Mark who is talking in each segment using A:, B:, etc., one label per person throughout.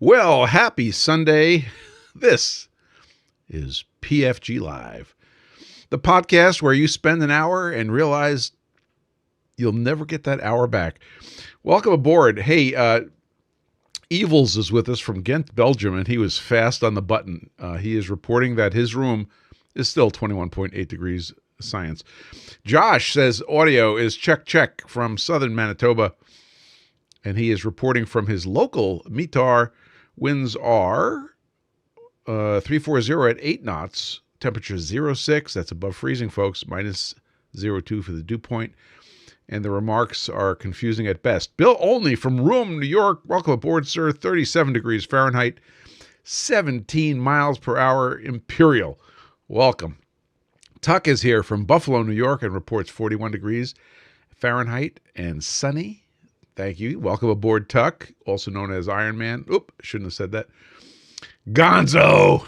A: Well, happy Sunday. This is PFG Live, the podcast where you spend an hour and realize you'll never get that hour back. Welcome aboard. Hey, Evils is with us from Ghent, Belgium, and he was fast on the button. He is reporting that his room is still 21.8 degrees science. Josh says audio is check from southern Manitoba, and he is reporting from his local METAR. Winds are 340 at 8 knots, temperature 0.6. That's above freezing, folks, minus 0.2 for the dew point. And the remarks are confusing at best. Bill Olney from Rome, New York. Welcome aboard, sir. 37 degrees Fahrenheit, 17 miles per hour Imperial. Welcome. Tuck is here from Buffalo, New York, and reports 41 degrees Fahrenheit and sunny. Thank you. Welcome aboard, Tuck, also known as Iron Man. Oop, shouldn't have said that. Gonzo.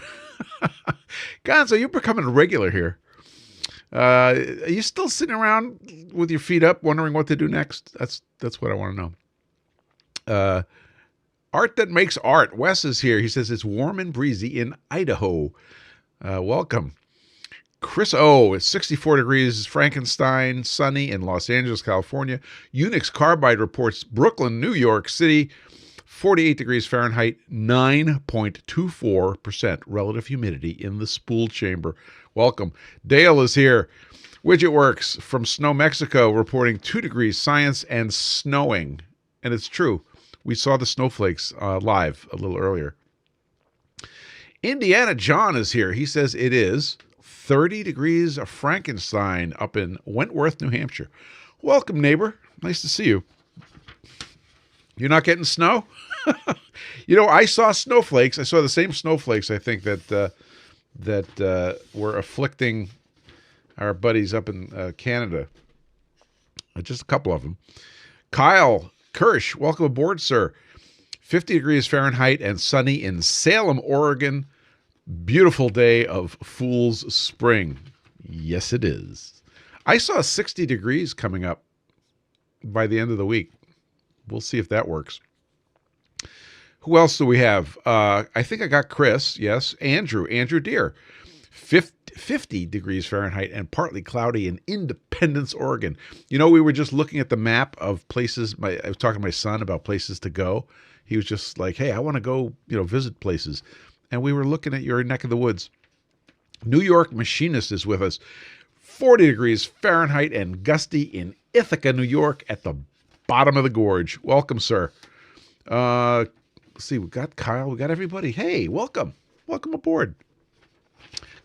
A: Gonzo, you're becoming a regular here. Are you still sitting around with your feet up, wondering what to do next? That's what I want to know. Art that makes art. Wes is here. He says it's warm and breezy in Idaho. Welcome. Chris O, it's 64 degrees Frankenstein, sunny in Los Angeles, California. Unix Carbide reports Brooklyn, New York City, 48 degrees Fahrenheit, 9.24% relative humidity in the spool chamber. Welcome. Dale is here. Widget Works from Snow, Mexico, reporting 2 degrees science and snowing. And it's true. We saw the snowflakes live a little earlier. Indiana John is here. He says it is 30 degrees of Frankenstein up in Wentworth, New Hampshire. Welcome, neighbor. Nice to see you. You're not getting snow? You know, I saw snowflakes. I saw the same snowflakes, I think, that were afflicting our buddies up in Canada. Just a couple of them. Kyle Kirsch, welcome aboard, sir. 50 degrees Fahrenheit and sunny in Salem, Oregon. Beautiful day of Fool's Spring. Yes, it is. I saw 60 degrees coming up by the end of the week. We'll see if that works. Who else do we have? I think I got Chris. Yes. Andrew Deere. 50 degrees Fahrenheit and partly cloudy in Independence, Oregon. You know, we were just looking at the map of places. I was talking to my son about places to go. He was just like, hey, I want to go, visit places. And we were looking at your neck of the woods. New York Machinist is with us. 40 degrees Fahrenheit and gusty in Ithaca, New York at the bottom of the gorge. Welcome, sir. Let's see, we got Kyle. We got everybody. Hey, welcome. Welcome aboard.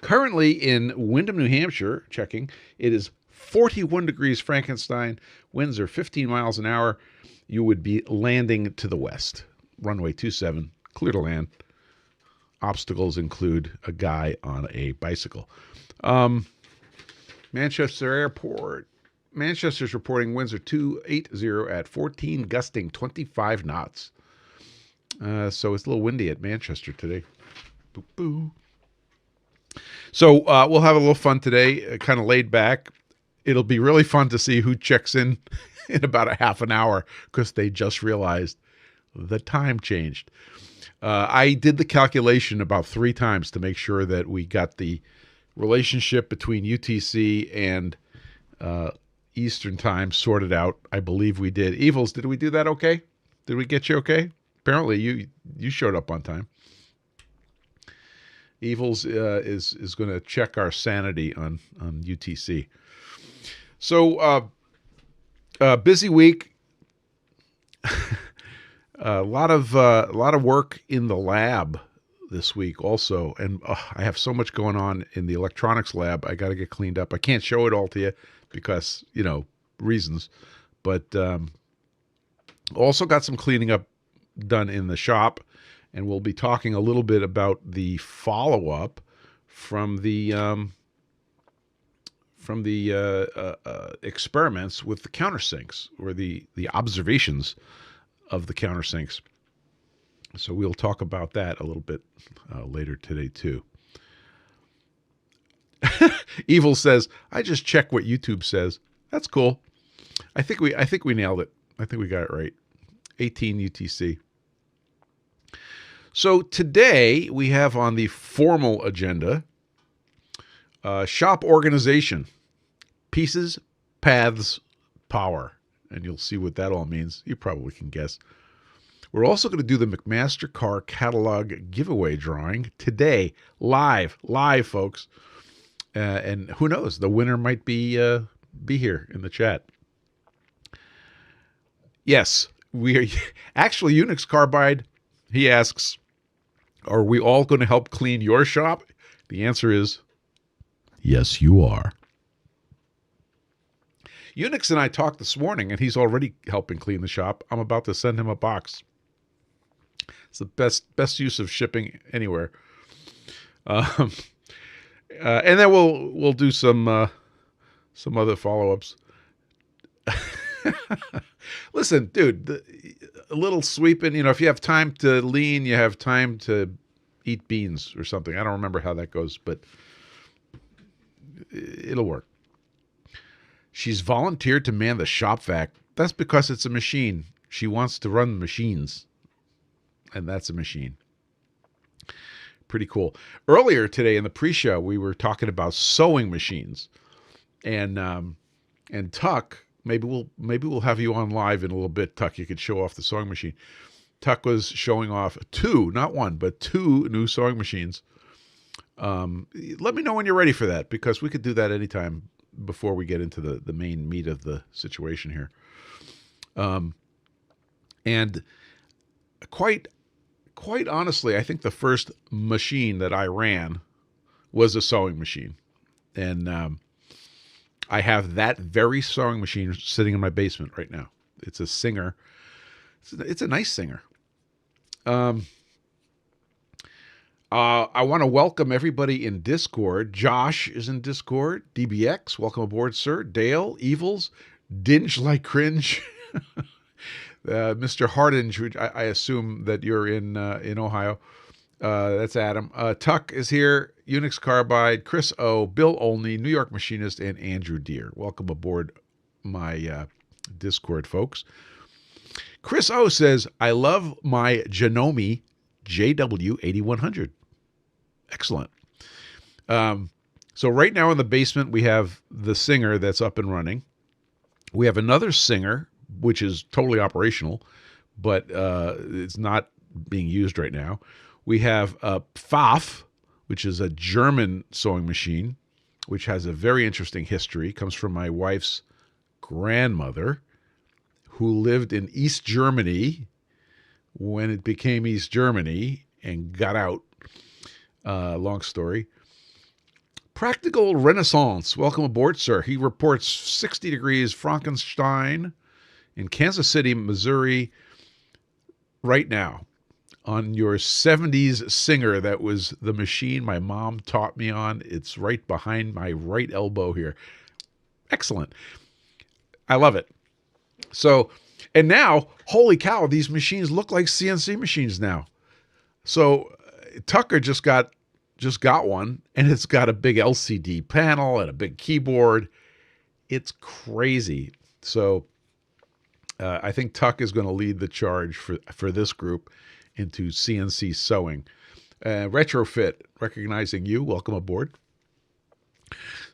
A: Currently in Windham, New Hampshire, checking, it is 41 degrees Frankenstein. Winds are 15 miles an hour. You would be landing to the west. Runway 27, clear to land. Obstacles include a guy on a bicycle. Manchester Airport. Manchester's reporting winds are 280 at 14, gusting 25 knots. So it's a little windy at Manchester today. Boo boo. So we'll have a little fun today, kind of laid back. It'll be really fun to see who checks in about a half an hour because they just realized the time changed. I did the calculation about 3 times to make sure that we got the relationship between UTC and Eastern time sorted out. I believe we did. Evils, did we do that okay? Did we get you okay? Apparently you showed up on time. Evils is going to check our sanity on UTC. So busy week. A lot of work in the lab this week also, and I have so much going on in the electronics lab. I got to get cleaned up. I can't show it all to you because reasons, but also got some cleaning up done in the shop, and we'll be talking a little bit about the follow-up from the experiments with the countersinks, or the observations of the countersinks. So we'll talk about that a little bit later today too. Evil says, I just check what YouTube says. That's cool. I think we nailed it. I think we got it right. 18 UTC. So today we have on the formal agenda shop organization, pieces, paths, power. And you'll see what that all means. You probably can guess. We're also going to do the McMaster-Carr Catalog giveaway drawing today, live, folks. And who knows, the winner might be here in the chat. Yes, we are actually Unix Carbide. He asks, are we all going to help clean your shop? The answer is yes, you are. Unix and I talked this morning, and he's already helping clean the shop. I'm about to send him a box. It's the best use of shipping anywhere. And then we'll do some other follow-ups. Listen, dude, a little sweeping. If you have time to lean, you have time to eat beans or something. I don't remember how that goes, but it'll work. She's volunteered to man the shop vac. That's because it's a machine. She wants to run machines, and that's a machine. Pretty cool. Earlier today in the pre-show, we were talking about sewing machines, and Tuck. Maybe we'll have you on live in a little bit, Tuck. You could show off the sewing machine. Tuck was showing off two, not one, but two new sewing machines. Let me know when you're ready for that, because we could do that anytime before we get into the main meat of the situation here. And quite honestly, I think the first machine that I ran was a sewing machine. And I have that very sewing machine sitting in my basement right now. It's a Singer. It's a nice Singer. I want to welcome everybody in Discord. Josh is in Discord. DBX, welcome aboard, sir. Dale, Evils, Dinge like cringe. Mr. Hardinge, I assume that you're in Ohio. That's Adam. Tuck is here. Unix Carbide, Chris O, Bill Olney, New York Machinist, and Andrew Deere. Welcome aboard my Discord, folks. Chris O says, I love my Janome JW8100. Excellent. So right now in the basement, we have the Singer that's up and running. We have another Singer, which is totally operational, but it's not being used right now. We have a Pfaff, which is a German sewing machine, which has a very interesting history. It comes from my wife's grandmother, who lived in East Germany when it became East Germany and got out. Long story. Practical Renaissance. Welcome aboard, sir. He reports 60 degrees Frankenstein in Kansas City, Missouri, right now. On your 70s Singer, that was the machine my mom taught me on. It's right behind my right elbow here. Excellent. I love it. So, and now, holy cow, these machines look like CNC machines now. So Tucker just got one, and it's got a big LCD panel and a big keyboard. It's crazy. So I think Tuck is going to lead the charge for this group into CNC sewing. Retrofit, recognizing you. Welcome aboard.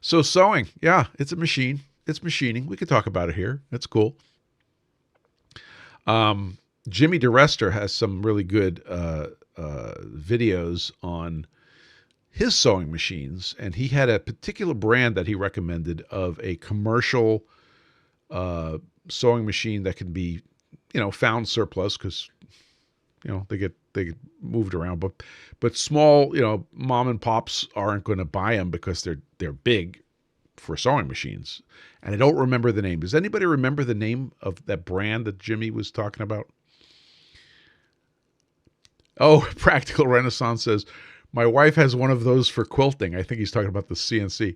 A: So sewing, yeah, it's a machine. It's machining. We could talk about it here. It's cool. Jimmy DeRester has some really good videos on his sewing machines, and he had a particular brand that he recommended of a commercial sewing machine that can be, found surplus because, they get moved around, but small, mom and pops aren't going to buy them because they're big for sewing machines. And I don't remember the name. Does anybody remember the name of that brand that Jimmy was talking about? Oh, Practical Renaissance says, my wife has one of those for quilting. I think he's talking about the CNC.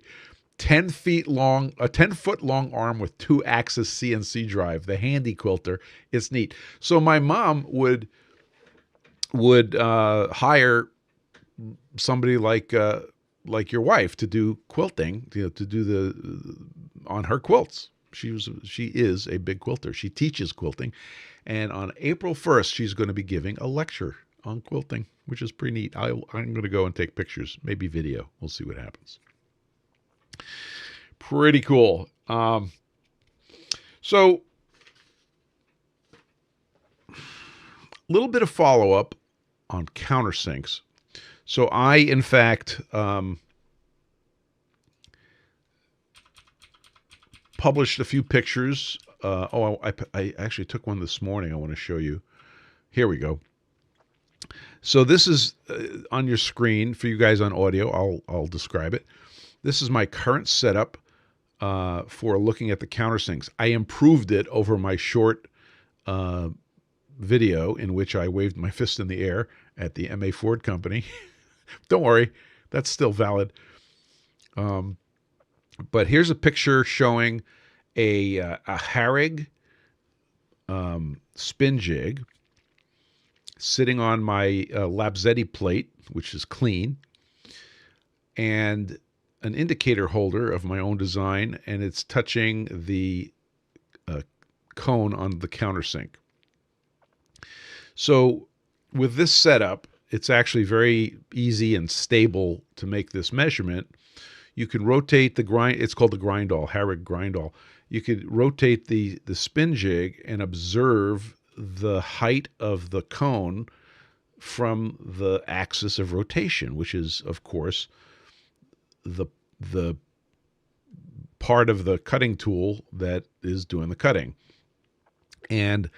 A: 10 foot long arm with 2-axis CNC drive, the handy quilter. It's neat. So my mom would hire somebody like your wife to do quilting, to do on her quilts. She is a big quilter. She teaches quilting, and on April 1st, she's going to be giving a lecture on quilting, which is pretty neat. I'm going to go and take pictures, maybe video. We'll see what happens. Pretty cool. So a little bit of follow-up on countersinks. So I, in fact, published a few pictures. I actually took one this morning I want to show you. Here we go. So this is on your screen for you guys on audio. I'll describe it. This is my current setup for looking at the countersinks. I improved it over my short video in which I waved my fist in the air at the M.A. Ford Company. Don't worry, that's still valid. But here's a picture showing a Harrig spin jig sitting on my Labzetti plate, which is clean, and an indicator holder of my own design, and it's touching the cone on the countersink. So with this setup, it's actually very easy and stable to make this measurement. You can rotate the grind. It's called the grindall, Harrig grindall. You could rotate the spin jig and observe the height of the cone from the axis of rotation, which is, of course, the part of the cutting tool that is doing the cutting. And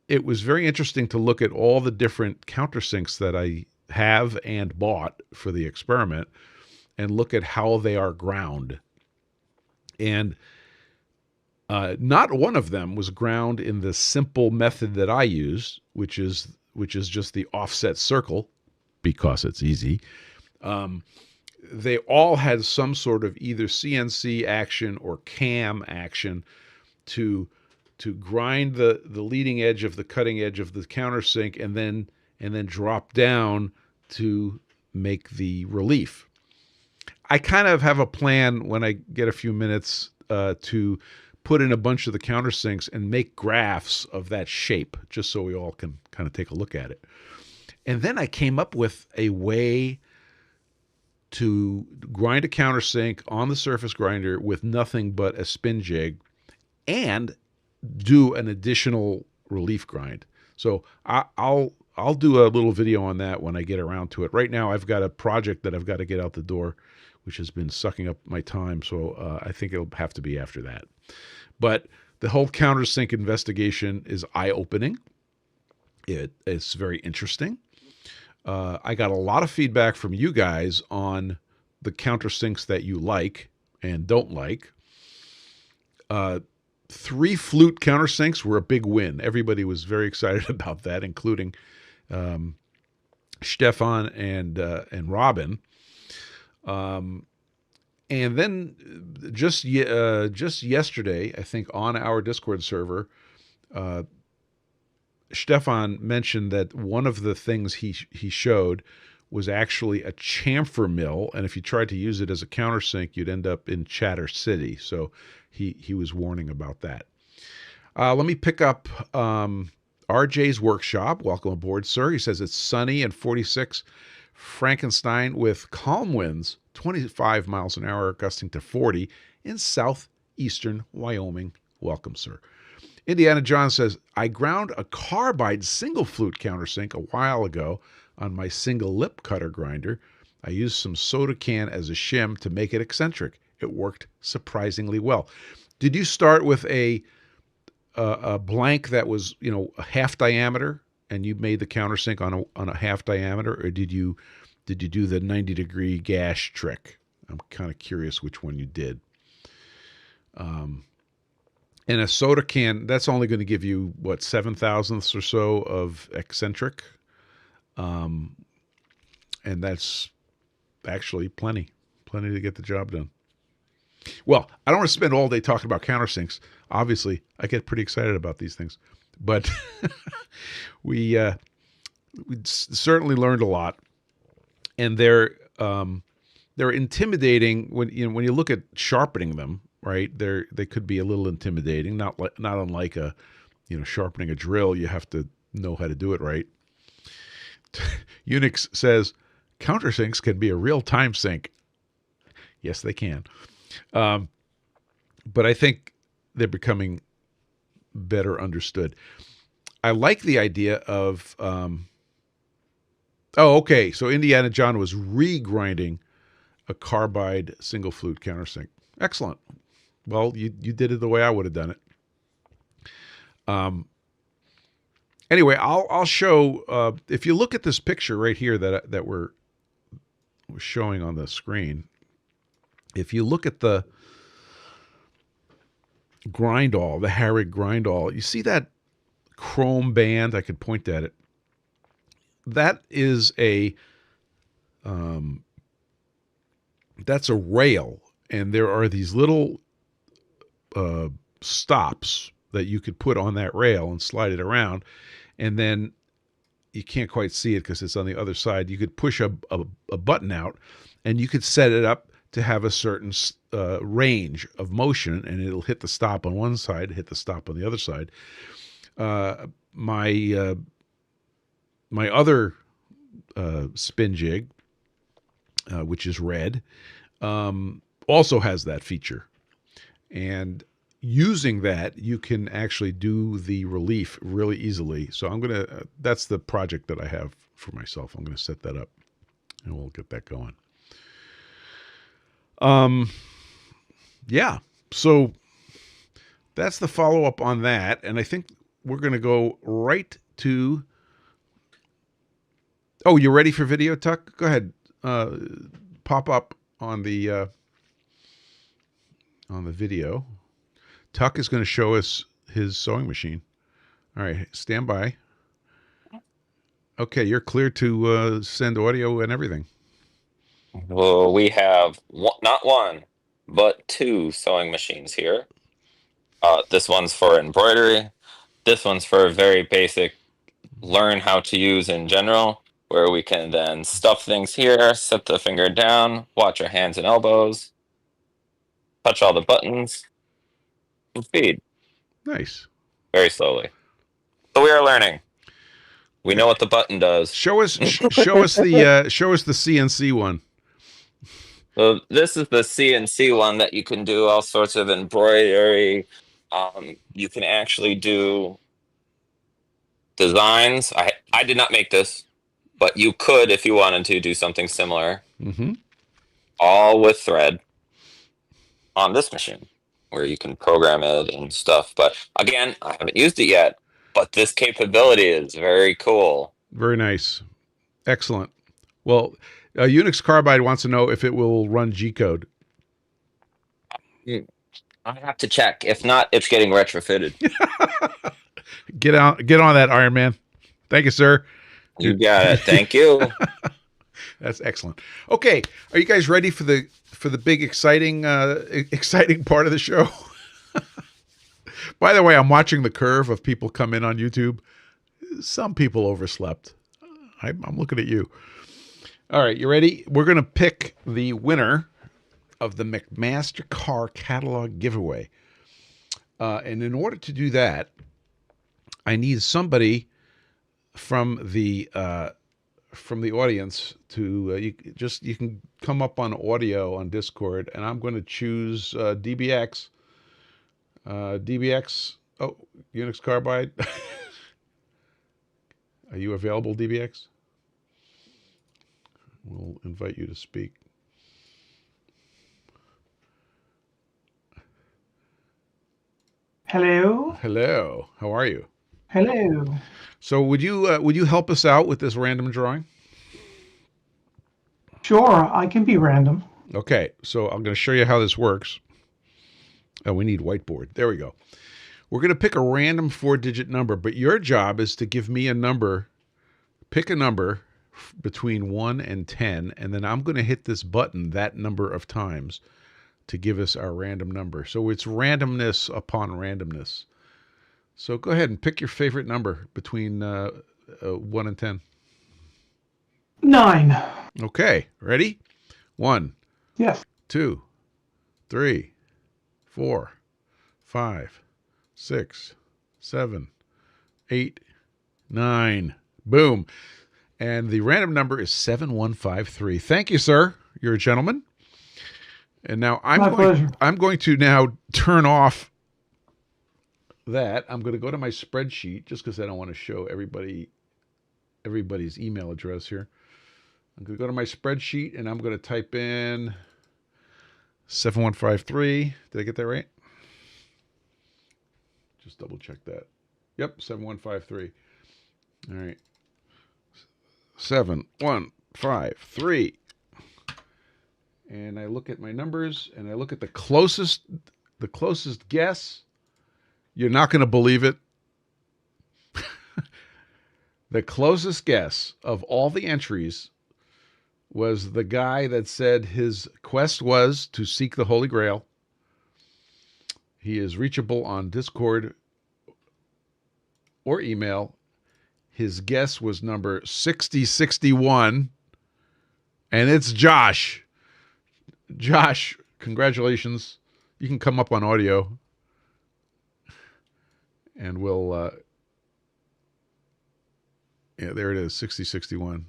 A: it was very interesting to look at all the different countersinks that I have and bought for the experiment and look at how they are ground. And not one of them was ground in the simple method that I use, which is just the offset circle, because it's easy. They all had some sort of either CNC action or cam action to grind the leading edge of the cutting edge of the countersink and then drop down to make the relief. I kind of have a plan when I get a few minutes to put in a bunch of the countersinks and make graphs of that shape, just so we all can kind of take a look at it. And then I came up with a way to grind a countersink on the surface grinder with nothing but a spin jig and do an additional relief grind. So I'll do a little video on that when I get around to it. Right now I've got a project that I've got to get out the door, which has been sucking up my time. So I think it'll have to be after that. But the whole countersink investigation is eye-opening. It's very interesting. I got a lot of feedback from you guys on the countersinks that you like and don't like. 3 flute countersinks were a big win. Everybody was very excited about that, including Stefan and Robin. And then just yesterday, I think on our Discord server, Stefan mentioned that one of the things he showed was actually a chamfer mill, and if you tried to use it as a countersink, you'd end up in Chatter City. So he was warning about that. Let me pick up RJ's workshop. Welcome aboard, sir. He says it's sunny and 46 Frankenstein with calm winds, 25 miles an hour, gusting to 40 in southeastern Wyoming. Welcome, sir. Indiana John says, I ground a carbide single flute countersink a while ago on my single lip cutter grinder. I used some soda can as a shim to make it eccentric. It worked surprisingly well. Did you start with a blank that was, a half diameter, and you made the countersink on a half diameter, or did you do the 90-degree gash trick? I'm kind of curious which one you did. And a soda can, that's only going to give you, 7/1000ths or so of eccentric. And that's actually plenty to get the job done. Well, I don't want to spend all day talking about countersinks. Obviously, I get pretty excited about these things. But we certainly learned a lot. And they're intimidating when you look at sharpening them. Right, they could be a little intimidating. Not unlike sharpening a drill. You have to know how to do it right. Unix says countersinks can be a real-time sync. Yes, they can. But I think they're becoming better understood. I like the idea of, okay. So Indiana John was regrinding a carbide single flute countersink. Excellent. Well, you did it the way I would have done it. Anyway, I'll show, if you look at this picture right here that we're showing on the screen, if you look at the grindall, the Harrig grindall, you see that chrome band? I could point at it. That is that's a rail, and there are these little stops that you could put on that rail and slide it around, and then you can't quite see it because it's on the other side. You could push a button out, and you could set it up to have a certain range of motion, and it'll hit the stop on one side, hit the stop on the other side. My other spin jig, which is red, also has that feature. And using that, you can actually do the relief really easily. So I'm going to, that's the project that I have for myself. I'm going to set that up and we'll get that going. Yeah. So that's the follow-up on that. And I think we're going to go right to, oh, you ready for video, Tuck? Go ahead. Pop up on the video. Tuck is going to show us his sewing machine. All right, stand by. Okay, you're clear to send audio and everything.
B: Well, we have not one, but two sewing machines here. This one's for embroidery. This one's for very basic learn how to use in general, where we can then stuff things here, set the finger down, watch our hands and elbows, touch all the buttons, and feed.
A: Nice.
B: Very slowly. So we are learning. We know what the button does.
A: Show us the CNC one.
B: So this is the CNC one that you can do all sorts of embroidery. You can actually do designs. I did not make this, but you could, if you wanted to, do something similar.
A: Mm-hmm.
B: All with thread on this machine, where you can program it and stuff. But again, I haven't used it yet, but this capability is very cool.
A: Very nice. Excellent. Well, Unix Carbide wants to know if it will run G-code.
B: I have to check. If not, it's getting retrofitted.
A: Get on that, Iron Man. Thank you, sir.
B: You got it. Thank you.
A: That's excellent. Okay, are you guys ready for the big exciting part of the show? By the way, I'm watching the curve of people come in on YouTube. Some people overslept. I'm looking at you. All right, you ready? We're going to pick the winner of the McMaster-Carr Catalog giveaway. And in order to do that, I need somebody from the audience to you can come up on audio on Discord, and I'm going to choose DBX. DBX. Oh, Unix Carbide. Are you available, DBX? We'll invite you to speak.
C: Hello.
A: Hello. How are you?
C: Hello.
A: So would you help us out with this random drawing?
C: Sure, I can be random.
A: Okay, so I'm going to show you how this works. Oh, we need whiteboard. There we go. We're going to pick a random 4-digit number, but your job is to give me a number, pick a number between 1 and 10, and then I'm going to hit this button that number of times to give us our random number. So it's randomness upon randomness. So go ahead and pick your favorite number between 1 and 10.
C: 9.
A: Okay, ready? 1,
C: Yes.
A: 2, 3, 4, 5, 6, 7, 8, 9. Boom. And the random number is 7153. Thank you, sir. You're a gentleman. And now
C: My pleasure.
A: I'm going to now turn off that. I'm going to go to my spreadsheet just because I don't want to show everybody's email address here. I'm going to go to my spreadsheet and I'm going to type in 7153. Did I get that right? Just double check that. Yep, 7153. All right. 7153. And I look at my numbers and I look at the closest guess. You're not going to believe it. The closest guess of all the entries was the guy that said his quest was to seek the Holy Grail. He is reachable on Discord or email. His guess was number 6061, and it's Josh. Josh, congratulations. You can come up on audio, and we'll... yeah, there it is, 6061.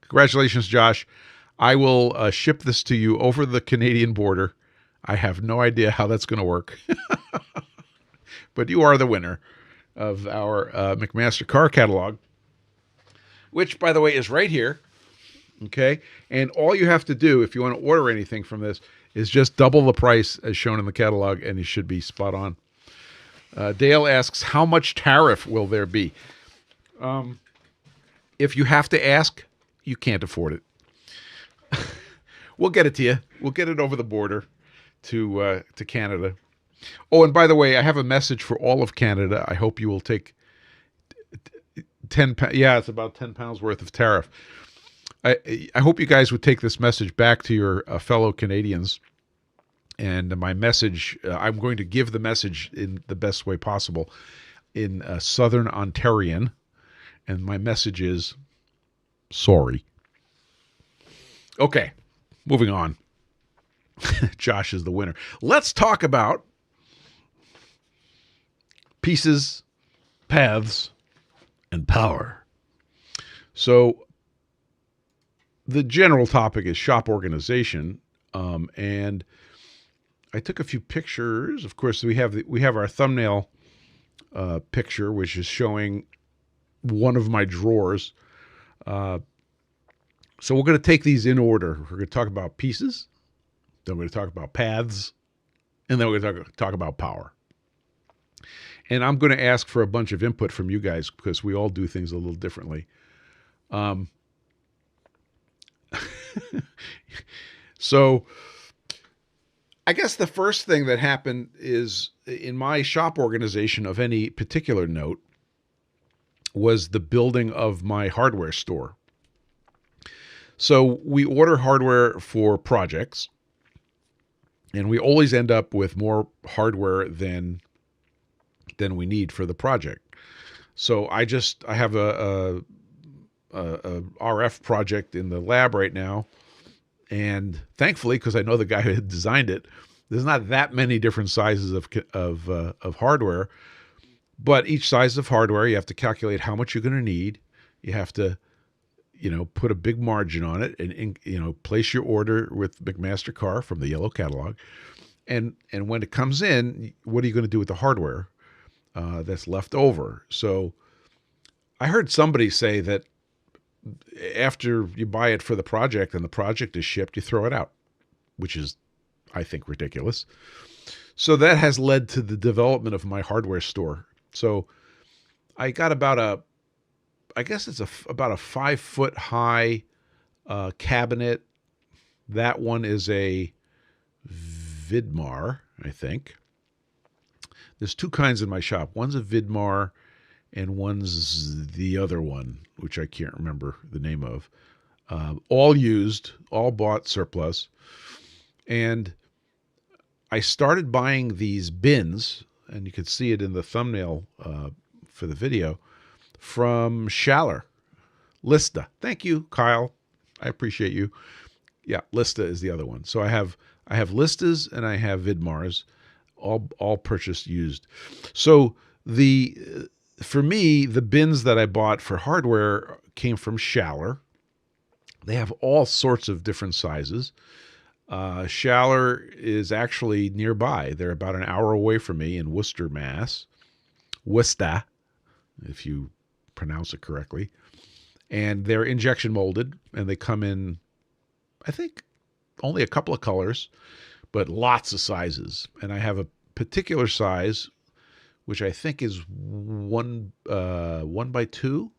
A: Congratulations, Josh. I will ship this to you over the Canadian border. I have no idea how that's going to work. But you are the winner of our McMaster-Carr Catalog, which, by the way, is right here. Okay? And all you have to do, if you want to order anything from this, is just double the price as shown in the catalog, and you should be spot on. Dale asks, how much tariff will there be? If you have to ask, you can't afford it. We'll get it to you. We'll get it over the border to Canada. Oh, and by the way, I have a message for all of Canada. I hope you will take 10 pounds. Yeah, it's about 10 pounds worth of tariff. I hope you guys would take this message back to your fellow Canadians. And my message, I'm going to give the message in the best way possible in Southern Ontarian. And my message is, sorry. Okay, moving on. Josh is the winner. Let's talk about pieces, paths, and power. So the general topic is shop organization, and I took a few pictures. Of course, we have our thumbnail picture, which is showing one of my drawers. So we're going to take these in order. We're going to talk about pieces, then we're going to talk about paths, and then we're going to talk about power. And I'm going to ask for a bunch of input from you guys because we all do things a little differently. So I guess the first thing that happened is in my shop organization of any particular note was the building of my hardware store. So we order hardware for projects, and we always end up with more hardware than we need for the project. So I have a RF project in the lab right now, and thankfully, because I know the guy who had designed it, there's not that many different sizes of hardware. But each size of hardware, you have to calculate how much you're going to need. You have to, put a big margin on it, and place your order with McMaster-Carr from the yellow catalog. And when it comes in, what are you going to do with the hardware that's left over? So I heard somebody say that after you buy it for the project and the project is shipped, you throw it out, which is, I think, ridiculous. So that has led to the development of my hardware store. So I got about about a 5-foot high cabinet. That one is a Vidmar, I think. There's two kinds in my shop. One's a Vidmar and one's the other one, which I can't remember the name of. All used, all bought surplus. And I started buying these bins, and you could see it in the thumbnail for the video, from Schaller. Lista. Thank you, Kyle. I appreciate you. Yeah, Lista is the other one. So I have Listas and I have Vidmars, all purchased used. So the for me, the bins that I bought for hardware came from Schaller. They have all sorts of different sizes. Schaller is actually nearby. They're about an hour away from me in Worcester, Mass. Worcester, if you pronounce it correctly. And they're injection molded, and they come in, I think, only a couple of colors, but lots of sizes. And I have a particular size, which I think is 1 by 2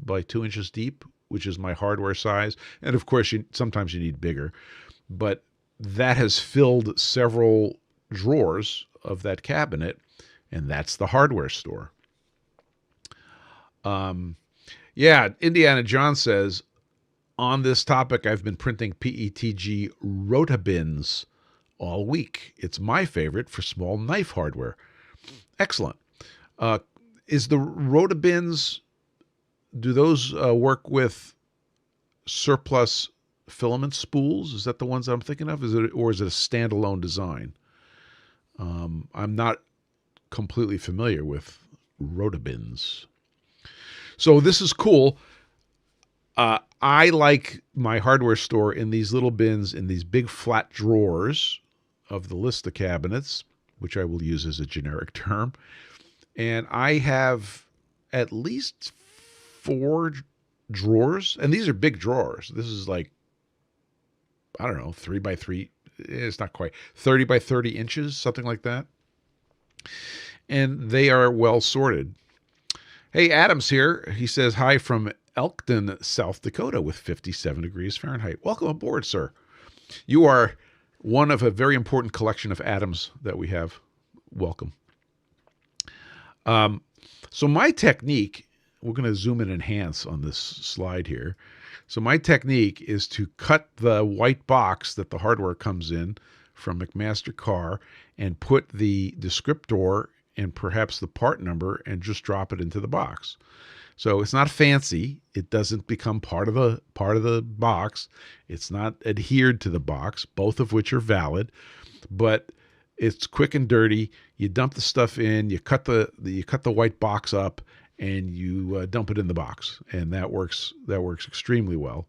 A: by 2 inches deep, which is my hardware size. And of course, sometimes you need bigger, but that has filled several drawers of that cabinet, and that's the hardware store. Yeah, Indiana John says, on this topic, I've been printing PETG rotabins all week. It's my favorite for small knife hardware. Excellent. Is the rotabins, do those work with surplus filament spools? Is that the ones I'm thinking of? Or is it a standalone design? I'm not completely familiar with rotabins. So this is cool. I like my hardware store in these little bins, in these big flat drawers of the Lista cabinets, which I will use as a generic term. And I have at least 4 drawers, and these are big drawers. This is like, I don't know, 3 by 3. It's not quite 30 by 30 inches, something like that. And they are well sorted. Hey, Adam's here. He says hi from Elkton, South Dakota with 57 degrees Fahrenheit. Welcome aboard, sir. You are one of a very important collection of Adams that we have. Welcome. So my technique, we're going to zoom and enhance on this slide here. So my technique is to cut the white box that the hardware comes in from McMaster-Carr and put the descriptor and perhaps the part number and just drop it into the box. So it's not fancy. It doesn't become part of the box. It's not adhered to the box, both of which are valid, but it's quick and dirty. You dump the stuff in, you cut the white box up, and you dump it in the box, and that works extremely well.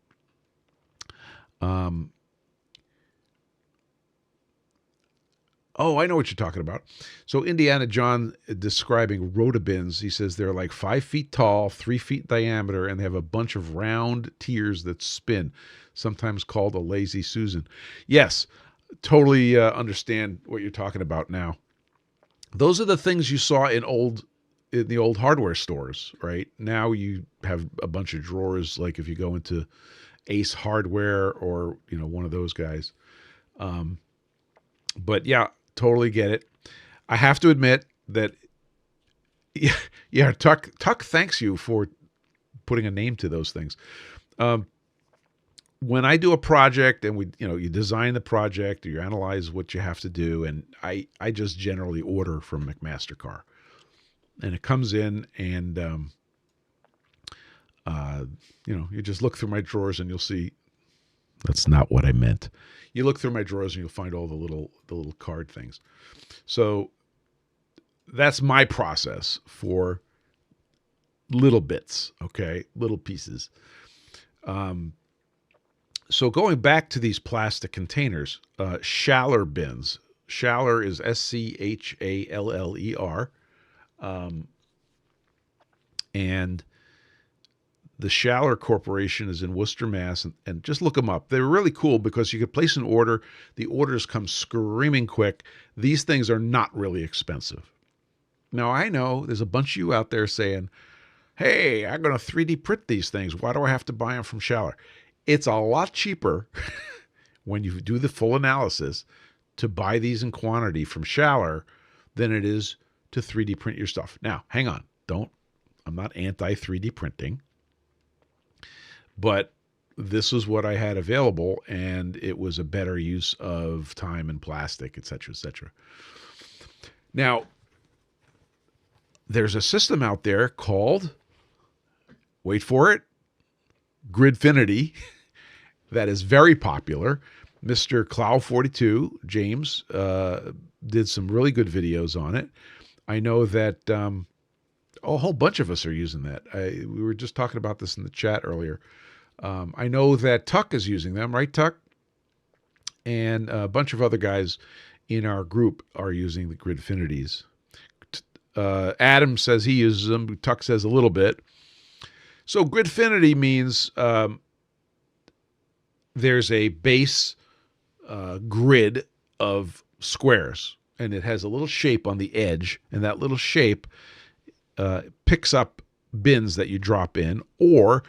A: Oh, I know what you're talking about. So Indiana John describing rotabins, he says they're like 5 feet tall, 3 feet diameter, and they have a bunch of round tiers that spin, sometimes called a lazy Susan. Yes, totally understand what you're talking about now. Those are the things you saw in the old hardware stores, right? Now you have a bunch of drawers, like if you go into Ace Hardware or one of those guys. But yeah, totally get it. I have to admit that, yeah, Tuck thanks you for putting a name to those things. When I do a project and you design the project, or you analyze what you have to do, and I just generally order from McMaster-Carr, and it comes in, and you just look through my drawers and you'll see. That's not what I meant. You look through my drawers and you'll find all the little card things. So that's my process for little bits, okay? Little pieces. So going back to these plastic containers, Schaller bins. Schaller is Schaller. And the Schaller Corporation is in Worcester, Mass. And just look them up. They're really cool because you can place an order. The orders come screaming quick. These things are not really expensive. Now, I know there's a bunch of you out there saying, hey, I'm going to 3D print these things. Why do I have to buy them from Schaller? It's a lot cheaper when you do the full analysis to buy these in quantity from Schaller than it is to 3D print your stuff. Now, hang on. I'm not anti 3D printing. But this is what I had available, and it was a better use of time and plastic, et cetera, et cetera. Now, there's a system out there called, wait for it, Gridfinity, that is very popular. Mr. Clow42, James, did some really good videos on it. I know that a whole bunch of us are using that. We were just talking about this in the chat earlier. I know that Tuck is using them, right, Tuck? And a bunch of other guys in our group are using the Gridfinities. Adam says he uses them. Tuck says a little bit. So Gridfinity means there's a base grid of squares, and it has a little shape on the edge, and that little shape picks up bins that you drop in, or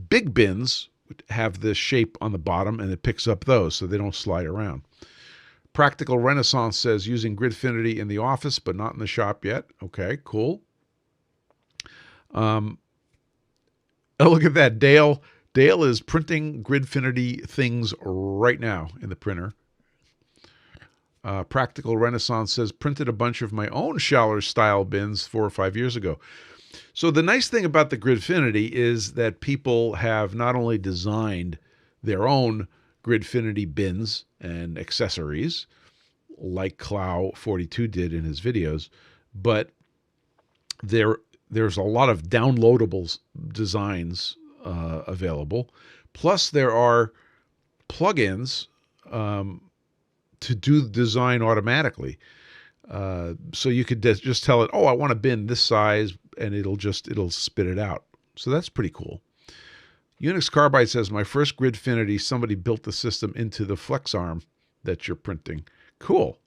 A: big bins have the shape on the bottom, and it picks up those so they don't slide around. Practical Renaissance says using Gridfinity in the office, but not in the shop yet. Okay, cool. Oh, look at that. Dale is printing Gridfinity things right now in the printer. Practical Renaissance says, printed a bunch of my own Schaller style bins 4 or 5 years ago. So the nice thing about the Gridfinity is that people have not only designed their own Gridfinity bins and accessories, like Clow42 did in his videos, but there's a lot of downloadable designs available. Plus, there are plugins to do the design automatically. So you could just tell it, oh, I want a bin this size, and it'll spit it out. So that's pretty cool. Unix Carbide says, my first Gridfinity, somebody built the system into the flex arm that you're printing. Cool.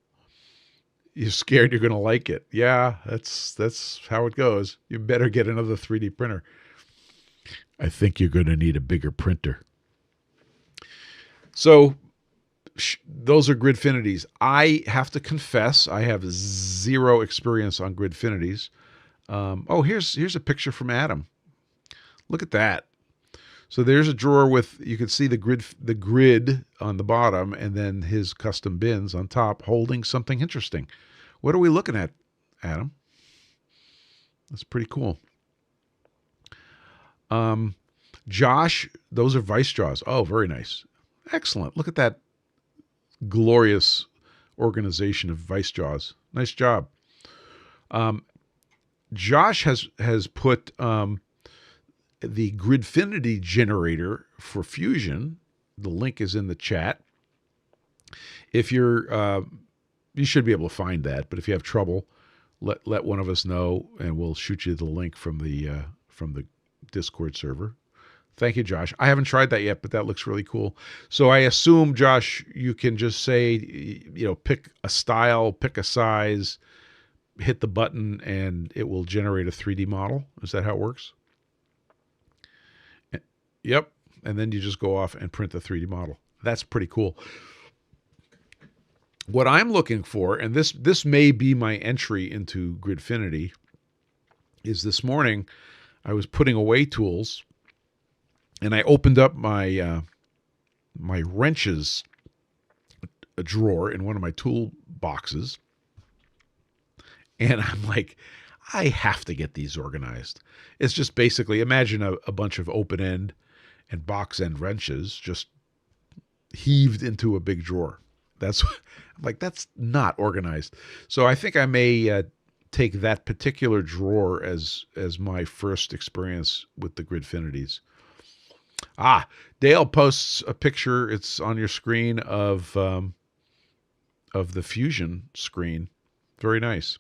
A: You're scared you're going to like it. Yeah, that's how it goes. You better get another 3D printer. I think you're going to need a bigger printer. So those are Gridfinities. I have to confess, I have zero experience on Gridfinities. Oh, here's a picture from Adam. Look at that. So there's a drawer with, you can see the grid on the bottom, and then his custom bins on top holding something interesting. What are we looking at, Adam? That's pretty cool. Josh, those are vice jaws. Oh, very nice. Excellent. Look at that glorious organization of vice jaws. Nice job. Josh has put the Gridfinity generator for Fusion. The link is in the chat. If you're, you should be able to find that, but if you have trouble, let one of us know, and we'll shoot you the link from the Discord server. Thank you, Josh. I haven't tried that yet, but that looks really cool. So I assume, Josh, you can just say, pick a style, pick a size, hit the button, and it will generate a 3D model. Is that how it works? Yep. And then you just go off and print the 3D model. That's pretty cool. What I'm looking for, and this may be my entry into Gridfinity, is this morning I was putting away tools, and I opened up my my wrenches drawer in one of my tool boxes, and I'm like, I have to get these organized. It's just basically, imagine a bunch of open end and box end wrenches just heaved into a big drawer. That's like, that's not organized. So I think I may take that particular drawer as my first experience with the Gridfinities. Dale posts a picture. It's on your screen of the Fusion screen. Very nice.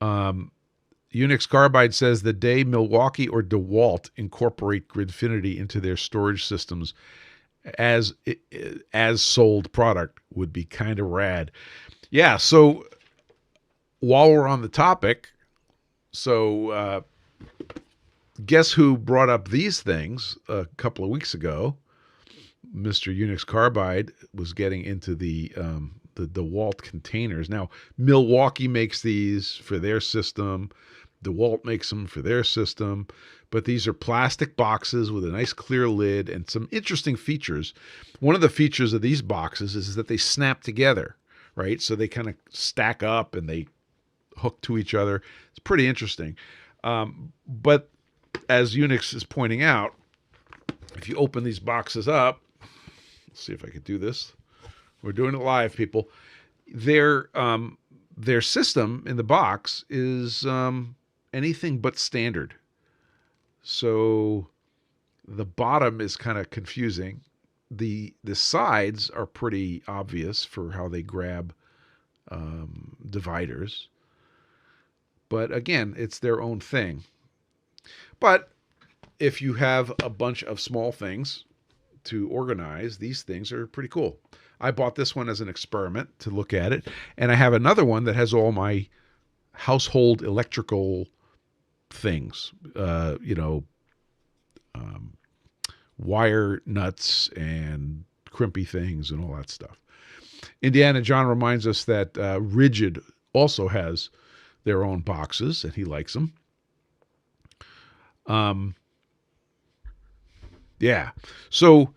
A: Unix Carbide says the day Milwaukee or DeWalt incorporate Gridfinity into their storage systems as sold product would be kind of rad. Yeah, so while we're on the topic, so guess who brought up these things a couple of weeks ago? Mr. Unix Carbide was getting into the DeWalt containers. Now, Milwaukee makes these for their system. DeWalt makes them for their system. But these are plastic boxes with a nice clear lid and some interesting features. One of the features of these boxes is that they snap together, right? So they kind of stack up and they hook to each other. It's pretty interesting. But as Unix is pointing out, if you open these boxes up, let's see if I could do this. We're doing it live, people. They're their system in the box is anything but standard. So the bottom is kind of confusing. The sides are pretty obvious for how they grab dividers. But again, it's their own thing. But if you have a bunch of small things to organize, these things are pretty cool. I bought this one as an experiment to look at it. And I have another one that has all my household electrical things, wire nuts and crimpy things and all that stuff. Indiana John reminds us that Rigid also has their own boxes, and he likes them. Yeah. So,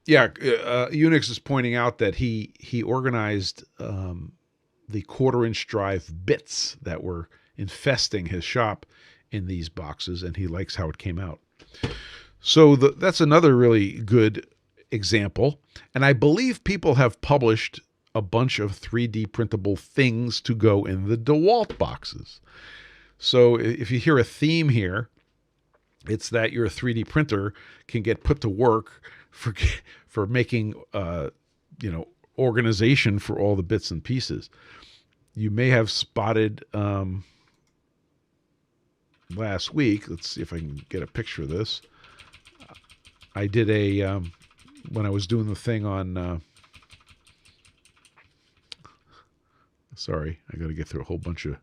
A: yeah, Unix is pointing out that he organized the 1/4-inch drive bits that were infesting his shop in these boxes, and he likes how it came out. So that's another really good example. And I believe people have published a bunch of 3D printable things to go in the DeWalt boxes. So if you hear a theme here, it's that your 3D printer can get put to work for making organization for all the bits and pieces. You may have spotted last week. Let's see if I can get a picture of this. I did when I was doing the thing on. Sorry, I got to get through a whole bunch of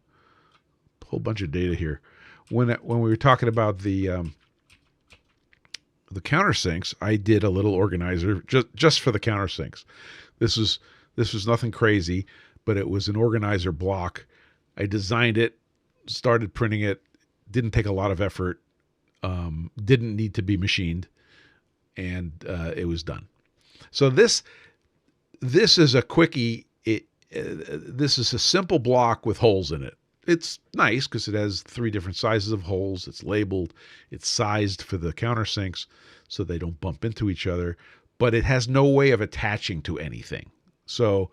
A: data here. When we were talking about the countersinks, I did a little organizer just for the countersinks. This was nothing crazy, but it was an organizer block. I designed it, started printing it. Didn't take a lot of effort. Didn't need to be machined, and it was done. So this is a quickie. This is a simple block with holes in it. It's nice because it has 3 different sizes of holes. It's labeled. It's sized for the countersinks so they don't bump into each other. But it has no way of attaching to anything. So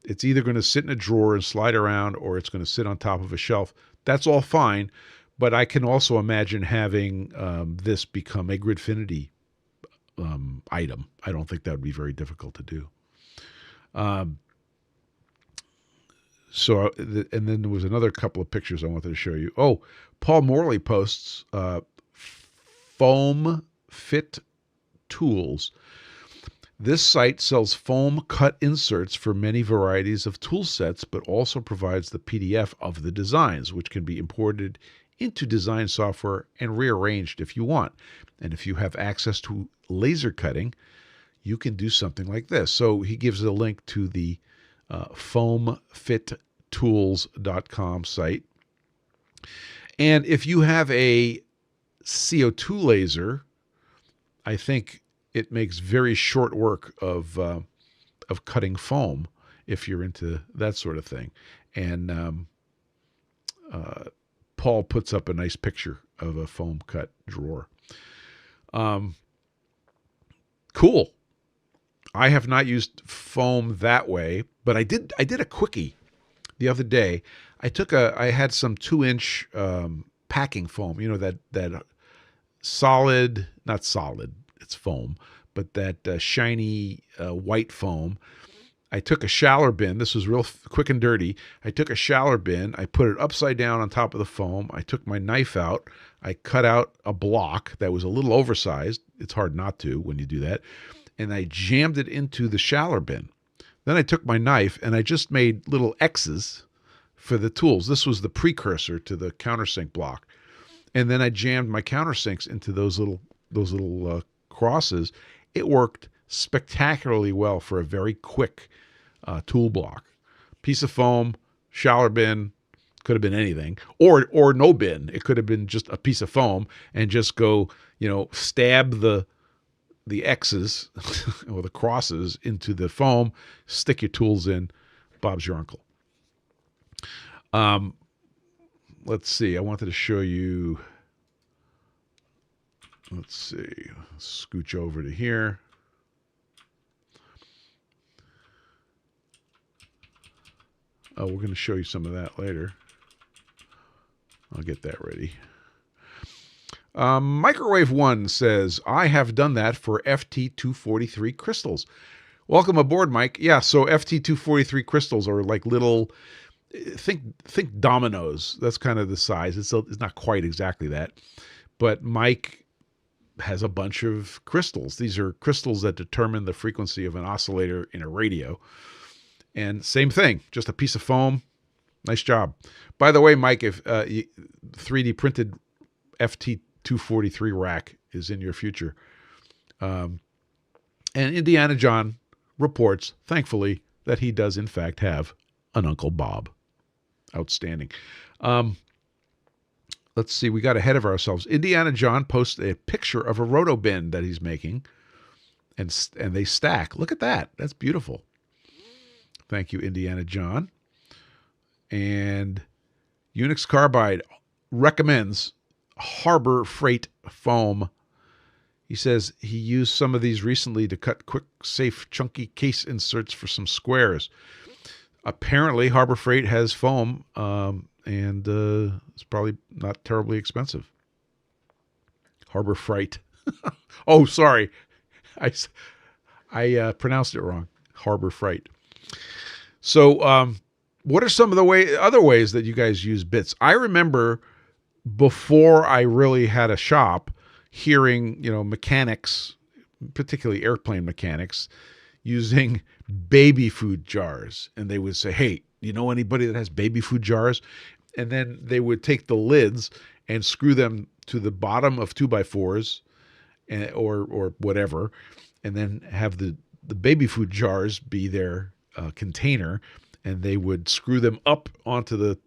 A: it's either going to sit in a drawer and slide around, or it's going to sit on top of a shelf. That's all fine. But I can also imagine having this become a Gridfinity item. I don't think that would be very difficult to do. And then there was another couple of pictures I wanted to show you. Oh, Paul Morley posts Foam Fit Tools. This site sells foam cut inserts for many varieties of tool sets, but also provides the PDF of the designs, which can be imported into design software and rearranged if you want. And if you have access to laser cutting, you can do something like this. So he gives a link to the foamfittools.com site. And if you have a CO2 laser, I think it makes very short work of cutting foam if you're into that sort of thing. And Paul puts up a nice picture of a foam cut drawer. Cool. I have not used foam that way, but I did a quickie the other day. I had some 2-inch packing foam, that solid, not solid, it's foam, but that shiny white foam. I took a Schaller bin. This was real quick and dirty. I took a Schaller bin. I put it upside down on top of the foam. I took my knife out. I cut out a block that was a little oversized. It's hard not to when you do that. And I jammed it into the Schaller bin. Then I took my knife and I just made little X's for the tools. This was the precursor to the countersink block. And then I jammed my countersinks into those little crosses. It worked spectacularly well for a very quick tool block. Piece of foam, Schaller bin, could have been anything, or no bin. It could have been just a piece of foam and just go, stab the X's or the crosses into the foam, stick your tools in, Bob's your uncle. Let's see. I wanted to show you. Let's see. Scooch over to here. we're going to show you some of that later. I'll get that ready. Microwave One says, I have done that for FT243 crystals. Welcome aboard, Mike. Yeah, so FT243 crystals are like little, think dominoes. That's kind of the size. It's not quite exactly that. But Mike has a bunch of crystals. These are crystals that determine the frequency of an oscillator in a radio. And same thing, just a piece of foam. Nice job. By the way, Mike, if 3D printed FT243 rack is in your future. And Indiana John reports, thankfully, that he does in fact have an Uncle Bob. Outstanding. Let's see, we got ahead of ourselves. Indiana John posts a picture of a roto bin that he's making, and they stack. Look at that. That's beautiful. Thank you, Indiana John. And Unix Carbide recommends Harbor Freight foam. He says he used some of these recently to cut quick, safe, chunky case inserts for some squares. Apparently, Harbor Freight has foam, and it's probably not terribly expensive. Harbor Freight. Oh, sorry. I pronounced it wrong. Harbor Freight. So what are some of the other ways that you guys use bits? I remember before I really had a shop hearing, mechanics, particularly airplane mechanics, using baby food jars. And they would say, hey, you know anybody that has baby food jars? And then they would take the lids and screw them to the bottom of 2x4s or whatever, and then have the baby food jars be their container, and they would screw them up onto the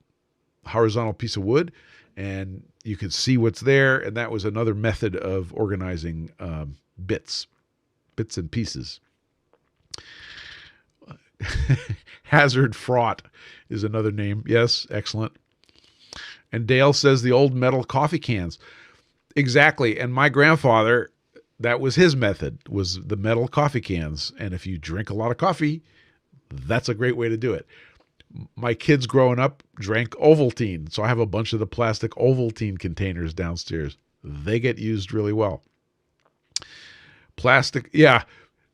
A: horizontal piece of wood, and you could see what's there. And that was another method of organizing bits and pieces. Hazard fraught is another name. Yes, excellent. And Dale says the old metal coffee cans. Exactly. And my grandfather, that was his method, was the metal coffee cans. And if you drink a lot of coffee, that's a great way to do it. My kids growing up drank Ovaltine. So I have a bunch of the plastic Ovaltine containers downstairs. They get used really well. Plastic, yeah.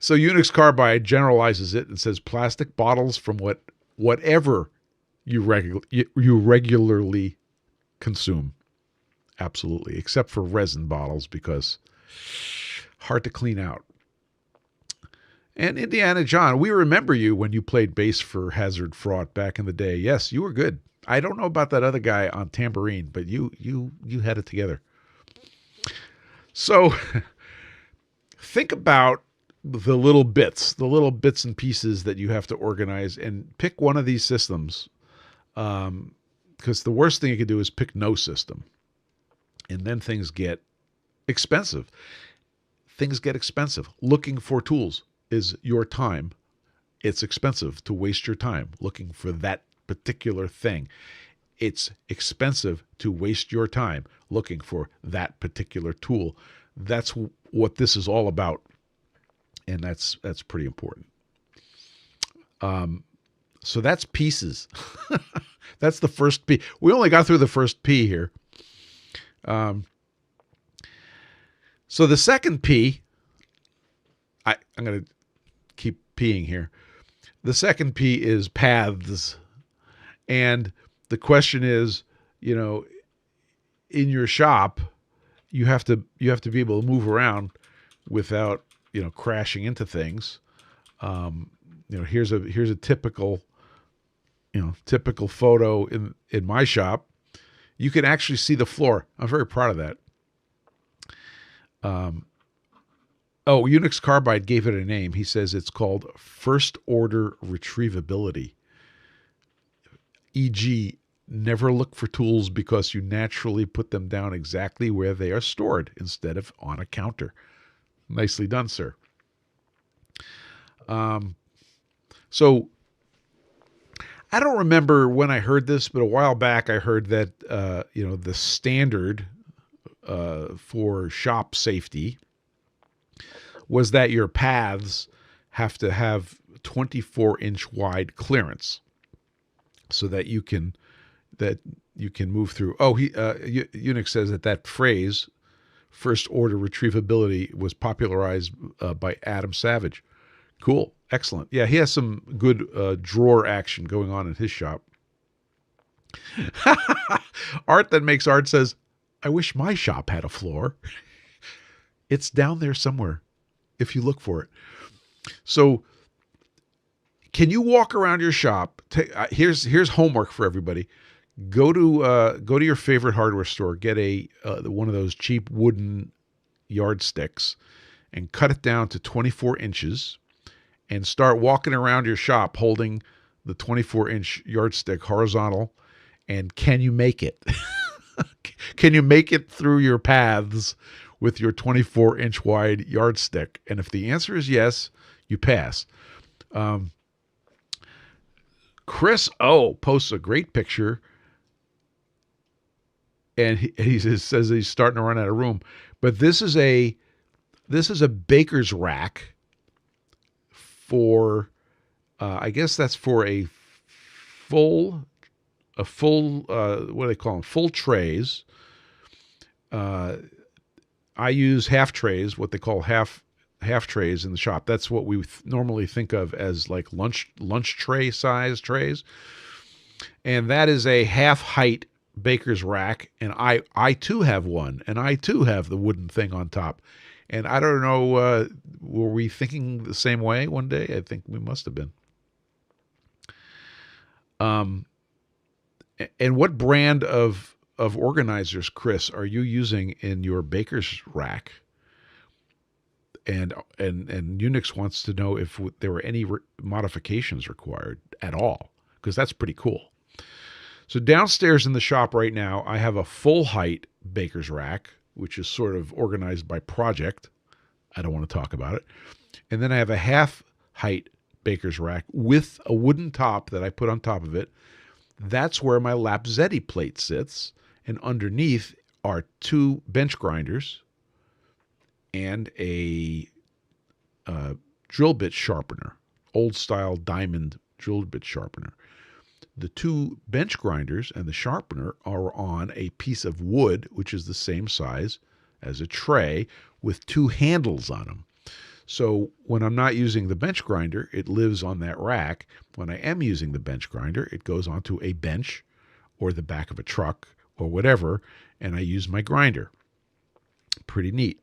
A: So Unix Carbide generalizes it and says plastic bottles from whatever you regularly consume. Absolutely. Except for resin bottles, because hard to clean out. And Indiana John, we remember you when you played bass for Hazard Fraught back in the day. Yes, you were good. I don't know about that other guy on tambourine, but you had it together. So think about the little bits and pieces that you have to organize, and pick one of these systems. Because the worst thing you could do is pick no system. And then things get expensive. Looking for tools is your time. It's expensive to waste your time looking for that particular thing. It's expensive to waste your time looking for that particular tool. That's what this is all about. And that's pretty important. So that's pieces. That's the first P. We only got through the first P here. So the second P, I'm going to keep peeing here. The second P is paths. And the question is, in your shop, you have to be able to move around without, crashing into things. Here's a typical photo in my shop. You can actually see the floor. I'm very proud of that. Unix Carbide gave it a name. He says it's called first order retrievability. E.g., never look for tools because you naturally put them down exactly where they are stored instead of on a counter. Nicely done, sir. So I don't remember when I heard this, but a while back I heard that the standard for shop safety was that your paths have to have 24-inch wide clearance. so that you can move through. Oh, Unix says that phrase, first order retrievability, was popularized by Adam Savage. Cool. Excellent. Yeah, he has some good drawer action going on in his shop. Art that makes art says, I wish my shop had a floor. It's down there somewhere if you look for it. So can you walk around your shop? Here's homework for everybody. Go to your favorite hardware store, get one of those cheap wooden yardsticks and cut it down to 24 inches and start walking around your shop holding the 24-inch yardstick horizontal. And can you make it? Can you make it through your paths with your 24-inch wide yardstick? And if the answer is yes, you pass. Chris O posts a great picture, and he says he's starting to run out of room. But this is a baker's rack for, I guess that's for a full what do they call them? Full trays. I use half trays, what they call half trays in the shop. That's what we normally think of as like lunch tray size trays. And that is a half height baker's rack. And I too have one, and I too have the wooden thing on top. And I don't know, were we thinking the same way one day? I think we must have been. And what brand of organizers, Chris, are you using in your baker's rack? And Unix wants to know if there were any modifications required at all, because that's pretty cool. So downstairs in the shop right now, I have a full height baker's rack, which is sort of organized by project. I don't want to talk about it. And then I have a half height baker's rack with a wooden top that I put on top of it. That's where my Lapzetti plate sits. And underneath are 2 bench grinders and a drill bit sharpener, old style diamond drill bit sharpener. The 2 bench grinders and the sharpener are on a piece of wood, which is the same size as a tray, with 2 handles on them. So when I'm not using the bench grinder, it lives on that rack. When I am using the bench grinder, it goes onto a bench or the back of a truck or whatever, and I use my grinder. Pretty neat.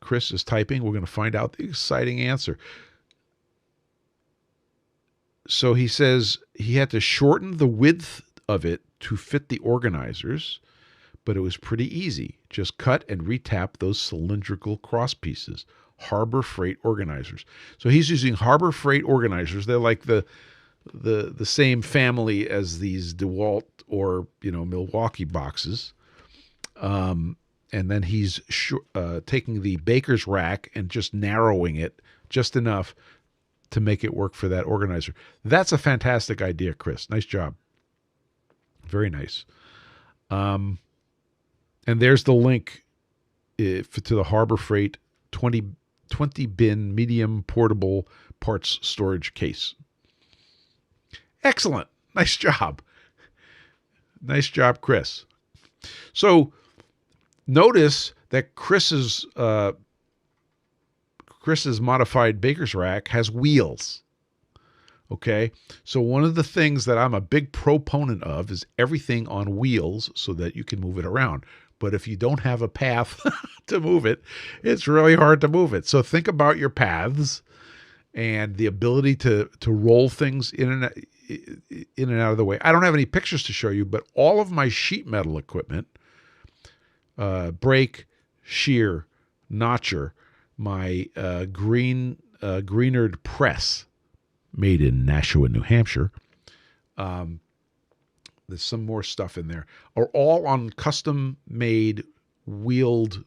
A: Chris is typing. We're going to find out the exciting answer. So he says he had to shorten the width of it to fit the organizers, but it was pretty easy. Just cut and retap those cylindrical cross pieces. Harbor Freight organizers. So he's using Harbor Freight organizers. They're like the same family as these DeWalt or Milwaukee boxes. And then he's taking the baker's rack and just narrowing it just enough to make it work for that organizer. That's a fantastic idea, Chris. Nice job. Very nice. And there's the link to the Harbor Freight 20 bin medium portable parts storage case. Excellent. Nice job. Nice job, Chris. So notice that Chris's modified baker's rack has wheels. Okay, so one of the things that I'm a big proponent of is everything on wheels so that you can move it around. But if you don't have a path to move it, it's really hard to move it. So think about your paths and the ability to roll things in and out of the way. I don't have any pictures to show you, but all of my sheet metal equipment, brake, shear, notcher, my Greenard press, made in Nashua, New Hampshire. There's some more stuff in there. Are all on custom-made wheeled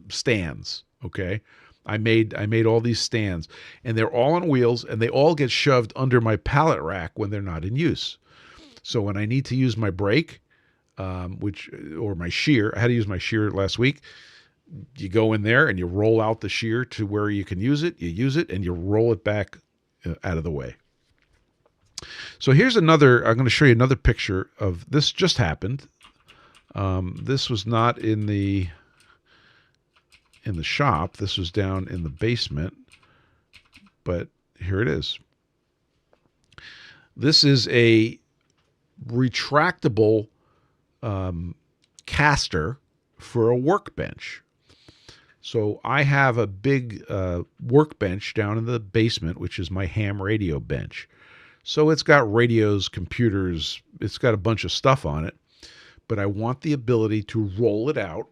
A: stands. Okay, I made all these stands, and they're all on wheels, and they all get shoved under my pallet rack when they're not in use. So when I need to use my brake, or my shear, I had to use my shear last week. You go in there and you roll out the shear to where you can use it. You use it and you roll it back out of the way. So here's another, I'm going to show you another picture of this. Just happened. This was not in the shop. This was down in the basement, but here it is. This is a retractable caster for a workbench. So I have a big workbench down in the basement, which is my ham radio bench. So it's got radios, computers, it's got a bunch of stuff on it, but I want the ability to roll it out,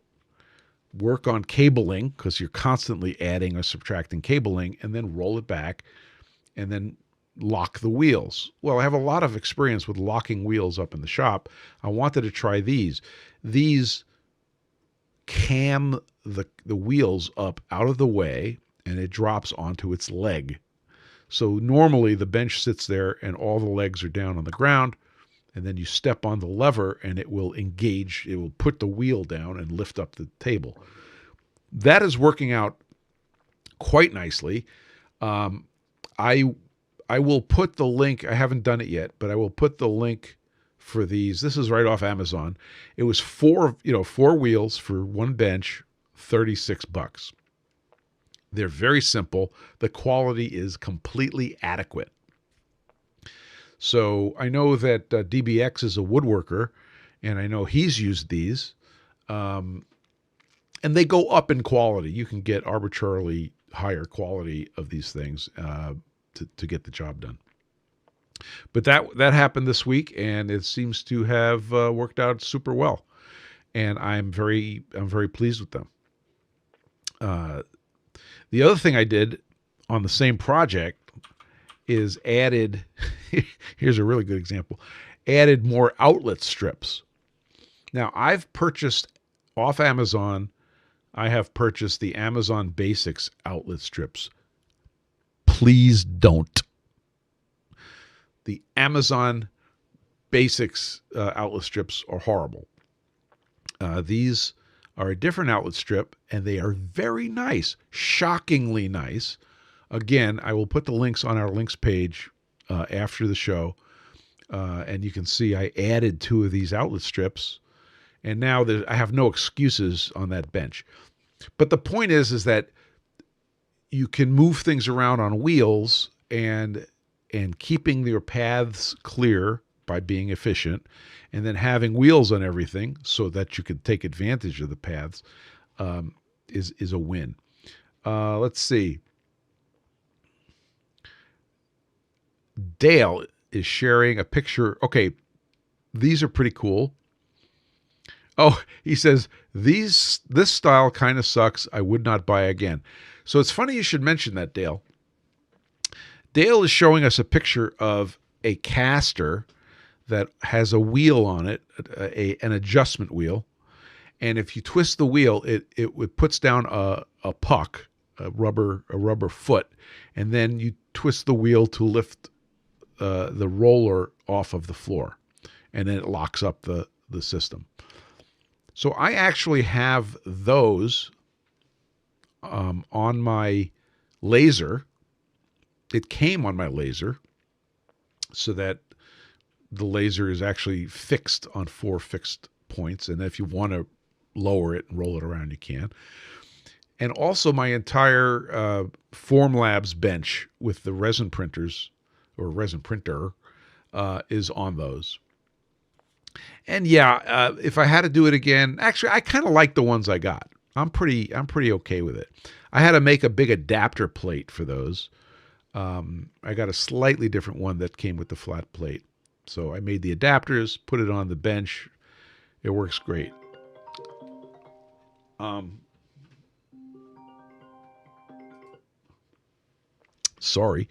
A: work on cabling, because you're constantly adding or subtracting cabling, and then roll it back, and then lock the wheels. Well, I have a lot of experience with locking wheels up in the shop. I wanted to try these. These cam the wheels up out of the way, and it drops onto its leg. So normally the bench sits there and all the legs are down on the ground, and then you step on the lever and it will engage, it will put the wheel down and lift up the table. That is working out quite nicely. I will put the link, I haven't done it yet, but I will put the link for these. This is right off Amazon. It was four wheels for one bench, $36. They're very simple. The quality is completely adequate. So I know that DBX is a woodworker, and I know he's used these. And they go up in quality. You can get arbitrarily higher quality of these things to get the job done. But that happened this week, and it seems to have worked out super well. And I'm very pleased with them. The other thing I did on the same project is added, here's a really good example, added more outlet strips. Now, I've purchased off Amazon, I have purchased the Amazon Basics outlet strips. Please don't. The Amazon Basics outlet strips are horrible. These are a different outlet strip, and they are very nice, shockingly nice. Again, I will put the links on our links page after the show, and you can see I added 2 of these outlet strips, and now I have no excuses on that bench. But the point is that you can move things around on wheels and keeping your paths clear by being efficient, and then having wheels on everything so that you can take advantage of the paths is a win. Let's see. Dale is sharing a picture. Okay, these are pretty cool. Oh, he says, this style kind of sucks. I would not buy again. So it's funny you should mention that, Dale. Dale is showing us a picture of a caster that has a wheel on it, an adjustment wheel. And if you twist the wheel, it puts down a puck, a rubber foot, and then you twist the wheel to lift the roller off of the floor, and then it locks up the system. So I actually have those on my laser. It came on my laser, so that the laser is actually fixed on 4 fixed points. And if you want to lower it and roll it around, you can. And also my entire FormLabs bench with the resin printers, or resin printer, is on those. And yeah, if I had to do it again, actually, I kind of like the ones I got. I'm pretty okay with it. I had to make a big adapter plate for those. I got a slightly different one that came with the flat plate. So I made the adapters, put it on the bench. It works great. Sorry.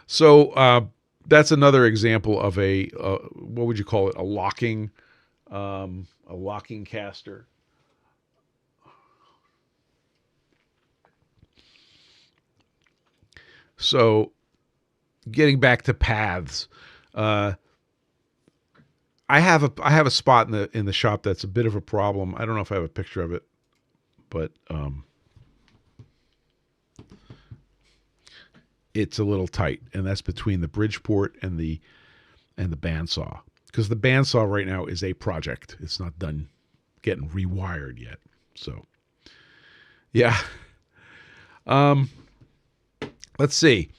A: So that's another example of a what would you call it? A locking caster. So, getting back to paths, I have a spot in the shop that's a bit of a problem. I don't know if I have a picture of it, but it's a little tight, and that's between the Bridgeport and the bandsaw, because the bandsaw right now is a project. It's not done getting rewired yet. So, yeah. Let's see.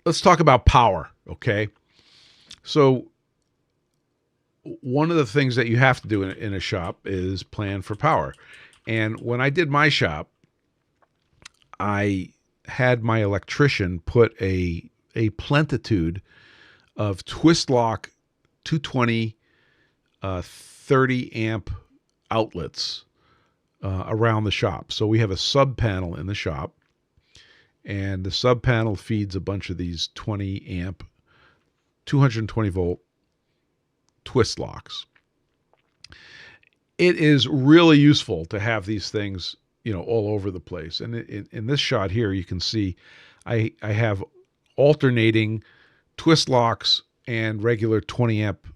A: Let's talk about power, okay? So, one of the things that you have to do in a shop is plan for power. And when I did my shop, I had my electrician put a plentitude of twist lock 220 30 amp outlets around the shop. So we have a sub panel in the shop, and the sub panel feeds a bunch of these 20 amp 220 volt twist locks. It is really useful to have these things, all over the place. And in this shot here, you can see I have alternating twist locks and regular 20 amp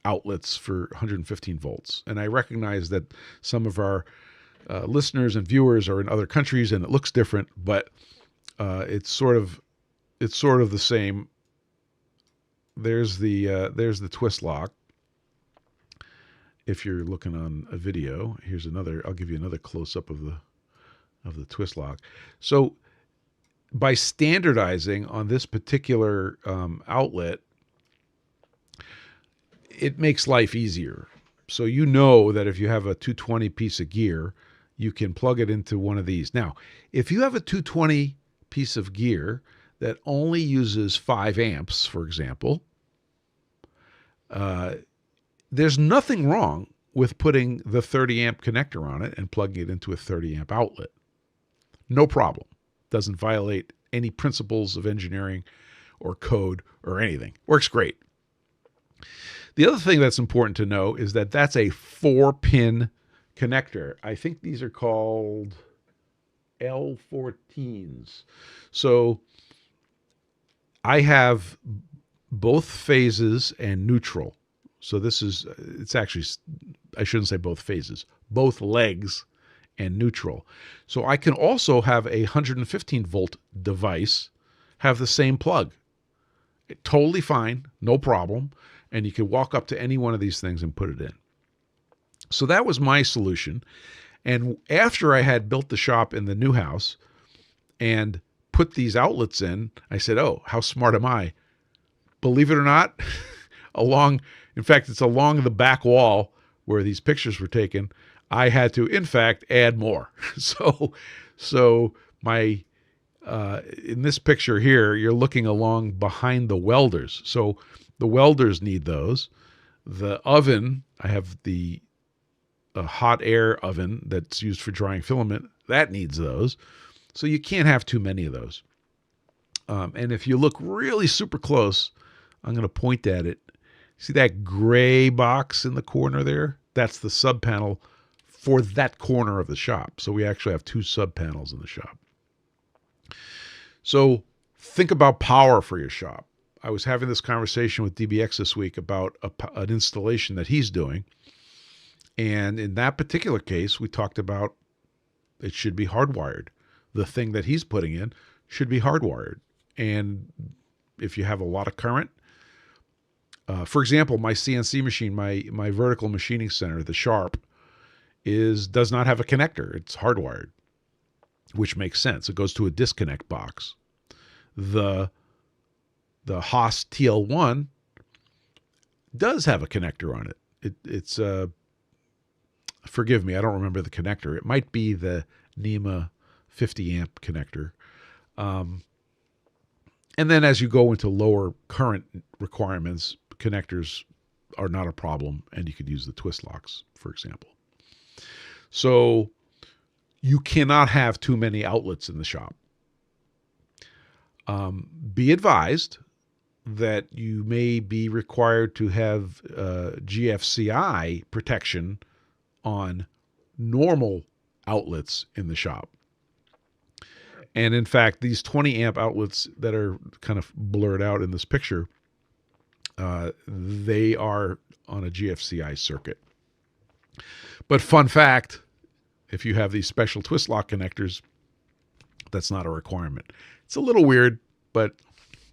A: outlets for 115 volts. And I recognize that some of our listeners and viewers are in other countries and it looks different, but it's sort of the same. There's the twist lock. If you're looking on a video, here's another. I'll give you another close up of the twist lock. So by standardizing on this particular outlet, it makes life easier. So you know that if you have a 220 piece of gear, you can plug it into one of these. Now, if you have a 220 piece of gear that only uses 5 amps, for example, there's nothing wrong with putting the 30 amp connector on it and plugging it into a 30 amp outlet. No problem. Doesn't violate any principles of engineering or code or anything. Works great. The other thing that's important to know is that that's a 4-pin connector. I think these are called L14s. So I have both phases and neutral. So it's actually, I shouldn't say both phases, both legs and neutral. So I can also have a 115 volt device have the same plug. Totally fine, no problem. And you can walk up to any one of these things and put it in. So that was my solution. And after I had built the shop in the new house and put these outlets in, I said, oh, how smart am I? Believe it or not, in fact, it's along the back wall where these pictures were taken. I had to, in fact, add more. So my, in this picture here, you're looking along behind the welders. So the welders need those. The oven, I have a hot air oven that's used for drying filament. That needs those. So you can't have too many of those. And if you look really super close, I'm going to point at it. See that gray box in the corner there? That's the sub panel for that corner of the shop. So we actually have 2 sub panels in the shop. So think about power for your shop. I was having this conversation with DBX this week about an installation that he's doing. And in that particular case, we talked about it should be hardwired. The thing that he's putting in should be hardwired. And if you have a lot of current, for example, my CNC machine, my vertical machining center, the Sharp, does not have a connector. It's hardwired, which makes sense. It goes to a disconnect box. The Haas TL1 does have a connector on it. It's forgive me, I don't remember the connector. It might be the NEMA 50 amp connector. And then as you go into lower current requirements, connectors are not a problem, and you could use the twist locks, for example. So you cannot have too many outlets in the shop. Be advised that you may be required to have GFCI protection on normal outlets in the shop. And in fact, these 20 amp outlets that are kind of blurred out in this picture, they are on a GFCI circuit. But fun fact, if you have these special twist lock connectors That's not a requirement. It's a little weird, but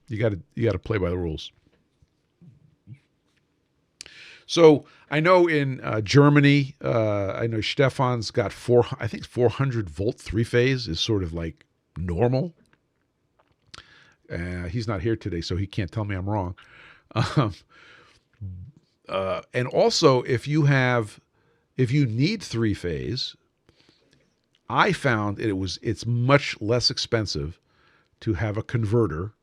A: you got to play by the rules. So I know in Germany, I know Stefan's got 400 volt 3-phase is sort of like normal. He's not here today, so he can't tell me I'm wrong. And also, if you need 3-phase, I found it's much less expensive to have a converter,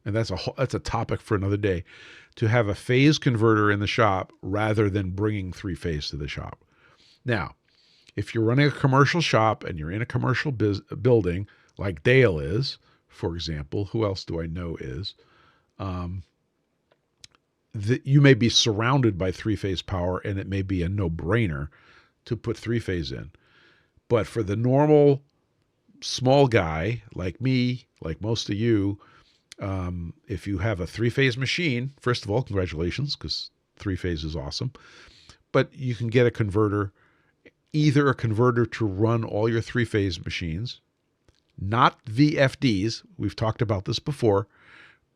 A: and that's a topic for another day, to have a phase converter in the shop rather than bringing 3-phase to the shop. Now, if you're running a commercial shop and you're in a commercial building like Dale is, for example, who else do I know is, you may be surrounded by 3-phase power and it may be a no-brainer to put 3-phase in. But for the normal small guy like me, like most of you, if you have a 3-phase machine, first of all, congratulations, because 3-phase is awesome. But you can get a converter, either a converter to run all your 3-phase machines, not VFDs, we've talked about this before,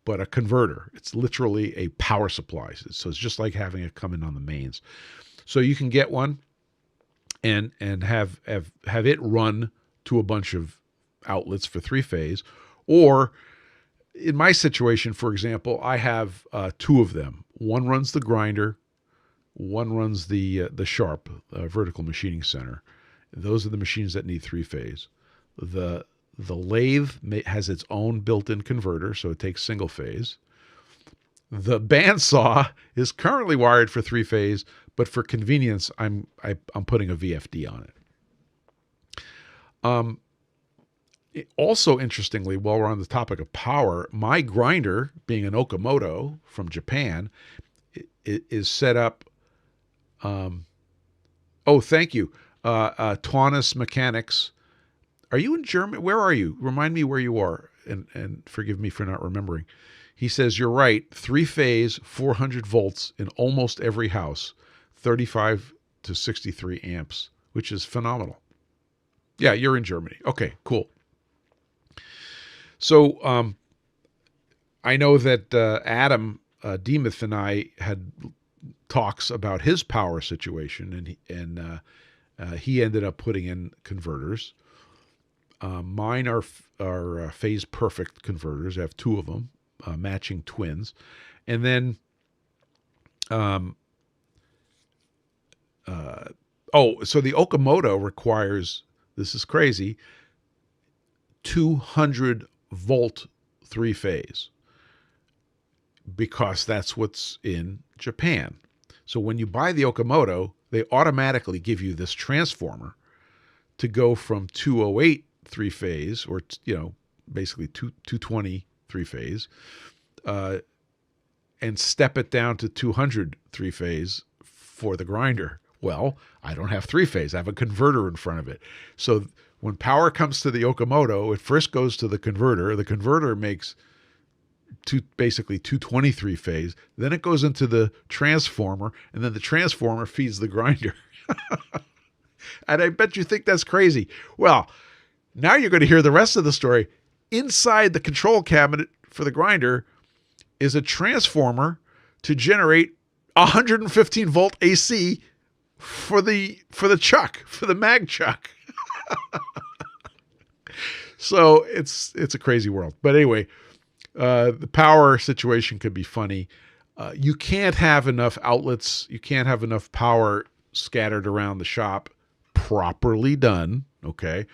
A: but a converter. It's literally a power supply. So it's just like having it come in on the mains. So you can get one and have it run to a bunch of outlets for 3-phase, or in my situation, for example, I have 2 of them. One runs the grinder, one runs the Sharp vertical machining center. Those are the machines that need 3-phase. The lathe has its own built-in converter, so it takes single phase. The bandsaw is currently wired for 3-phase, but for convenience, I'm putting a VFD on it. Also, interestingly, while we're on the topic of power, my grinder, being an Okamoto from Japan, is set up. Thank you, Taunus Mechanics. Are you in Germany? Where are you? Remind me where you are, and forgive me for not remembering. He says, you're right, 3-phase, 400 volts in almost every house, 35 to 63 amps, which is phenomenal. Yeah, you're in Germany. Okay, cool. So I know that Adam Demuth and I had talks about his power situation, and he ended up putting in converters. Mine are phase perfect converters. I have 2 of them, matching twins, and then so the Okamoto requires, this is crazy, 200 volt 3-phase, because that's what's in Japan. So when you buy the Okamoto, they automatically give you this transformer to go from 208 3-phase, or basically 220 3-phase, and step it down to 200 3-phase for the grinder. Well, I don't have 3-phase. I have a converter in front of it. So when power comes to the Okamoto, it first goes to the converter. The converter makes basically 220 3-phase. Then it goes into the transformer, and then the transformer feeds the grinder. And I bet you think that's crazy. Well, now you're going to hear the rest of the story. Inside the control cabinet for the grinder is a transformer to generate 115 volt AC for the chuck, for the mag chuck. So it's a crazy world. But anyway, the power situation could be funny. You can't have enough outlets. You can't have enough power scattered around the shop properly done, okay,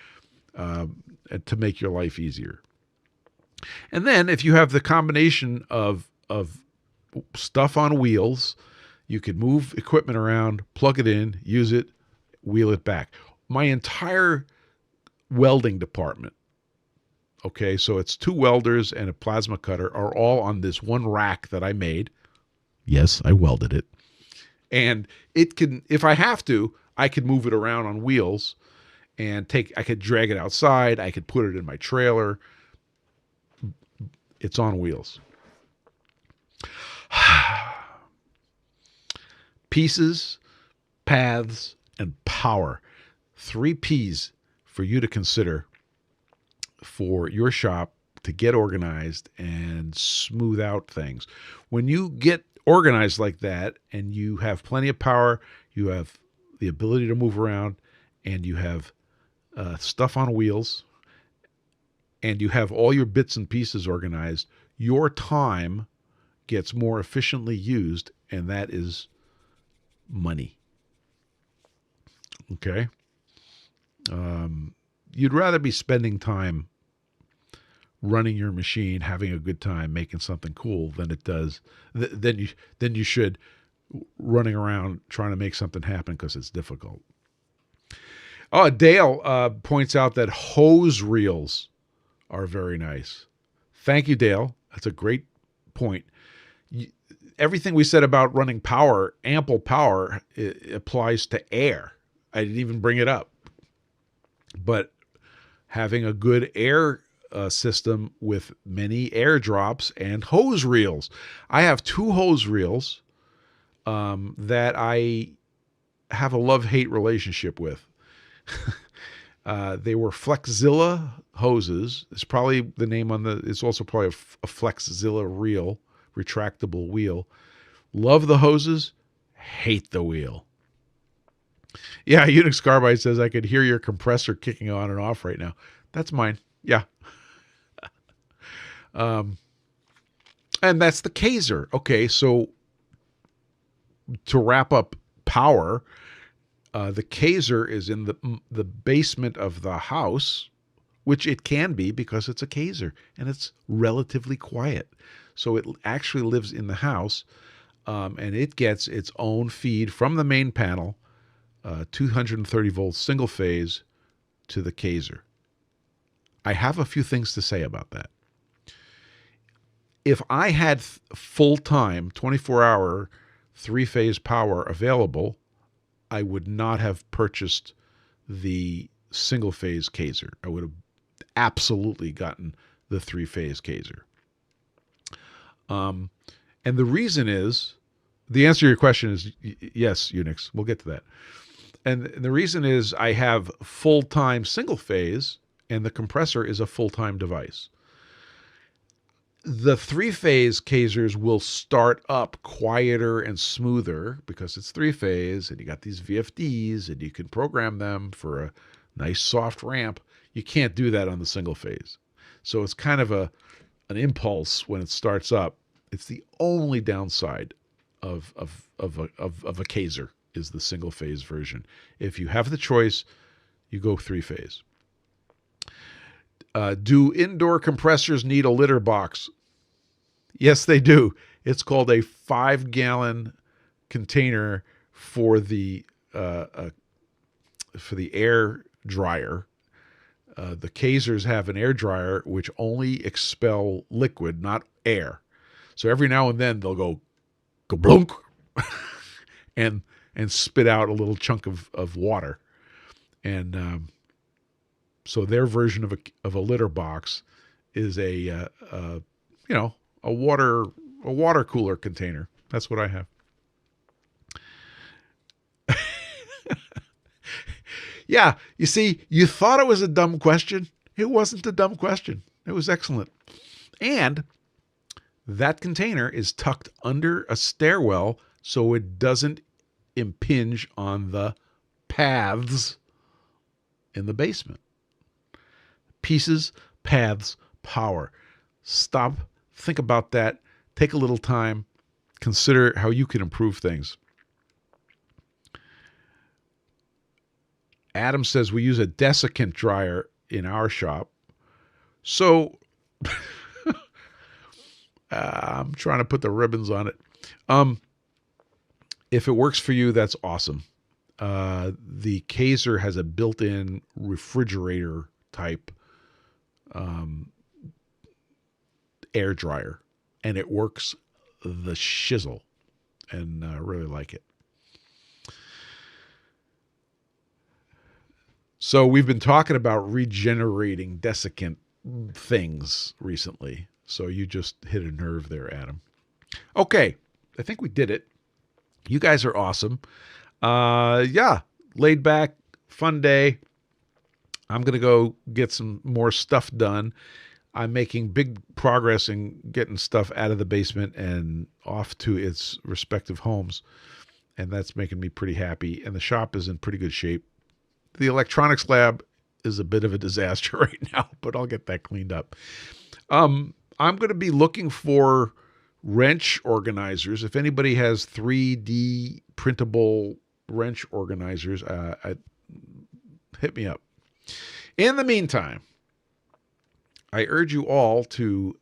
A: to make your life easier. And then if you have the combination of stuff on wheels, you could move equipment around, plug it in, use it, wheel it back. My entire welding department, okay, so it's 2 welders and a plasma cutter, are all on this one rack that I made. Yes, I welded it. And it can, if I have to, I could move it around on wheels and I could drag it outside. I could put it in my trailer. It's on wheels. Pieces, paths, and power. 3 P's for you to consider for your shop to get organized and smooth out things. When you get organized like that and you have plenty of power, you have the ability to move around, and you have stuff on wheels, and you have all your bits and pieces organized, your time gets more efficiently used, and that is money. Okay? You'd rather be spending time running your machine, having a good time, making something cool than you should running around trying to make something happen because it's difficult. Oh, Dale points out that hose reels are very nice. Thank you, Dale. That's a great point. Everything we said about running power, ample power, it applies to air. I didn't even bring it up. But having a good air system with many air drops and hose reels. I have 2 hose reels that I have a love-hate relationship with. They were Flexzilla hoses. It's probably the name on it's also probably a Flexzilla reel, retractable wheel. Love the hoses, hate the wheel. Yeah, Unix Carbide says, I could hear your compressor kicking on and off right now. That's mine. Yeah. And that's the Kaiser. Okay, so to wrap up power, the Kaiser is in the basement of the house, which it can be because it's a Kaiser and it's relatively quiet. So it actually lives in the house, and it gets its own feed from the main panel, 230 volts single phase to the Kaiser. I have a few things to say about that. If I had full-time, 24-hour, 3-phase power available, I would not have purchased the single-phase Kaiser. I would have absolutely gotten the 3-phase Kaiser. And the reason is, the answer to your question is yes, Unix. We'll get to that. And the reason is I have full-time single-phase, and the compressor is a full-time device. The 3-phase Kaisers will start up quieter and smoother because it's 3-phase, and you got these VFDs, and you can program them for a nice soft ramp. You can't do that on the single phase. So it's kind of an impulse when it starts up. It's the only downside of a Kaiser is the single phase version. If you have the choice, you go 3-phase. Do indoor compressors need a litter box? Yes, they do. It's called a 5-gallon container for the air dryer. The Kaisers have an air dryer which only expel liquid, not air. So every now and then they'll go blunk and spit out a little chunk of water. And so their version of a litter box is a water cooler container. That's what I have. Yeah, you see, you thought it was a dumb question. It wasn't a dumb question. It was excellent. And that container is tucked under a stairwell so it doesn't impinge on the paths in the basement. Pieces, paths, power. Stop, think about that. Take a little time. Consider how you can improve things. Adam says we use a desiccant dryer in our shop. So I'm trying to put the ribbons on it. If it works for you, that's awesome. The Kaiser has a built-in refrigerator type air dryer, and it works the shizzle, and I really like it. So we've been talking about regenerating desiccant things recently. So you just hit a nerve there, Adam. Okay, I think we did it. You guys are awesome. Yeah, laid back, fun day. I'm going to go get some more stuff done. I'm making big progress in getting stuff out of the basement and off to its respective homes. And that's making me pretty happy. And the shop is in pretty good shape. The electronics lab is a bit of a disaster right now, but I'll get that cleaned up. I'm going to be looking for wrench organizers. If anybody has 3D printable wrench organizers, hit me up. In the meantime, I urge you all to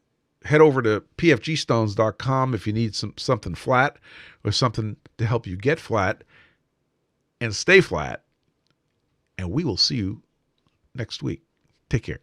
A: head over to pfgstones.com if you need something flat or something to help you get flat and stay flat. And we will see you next week. Take care.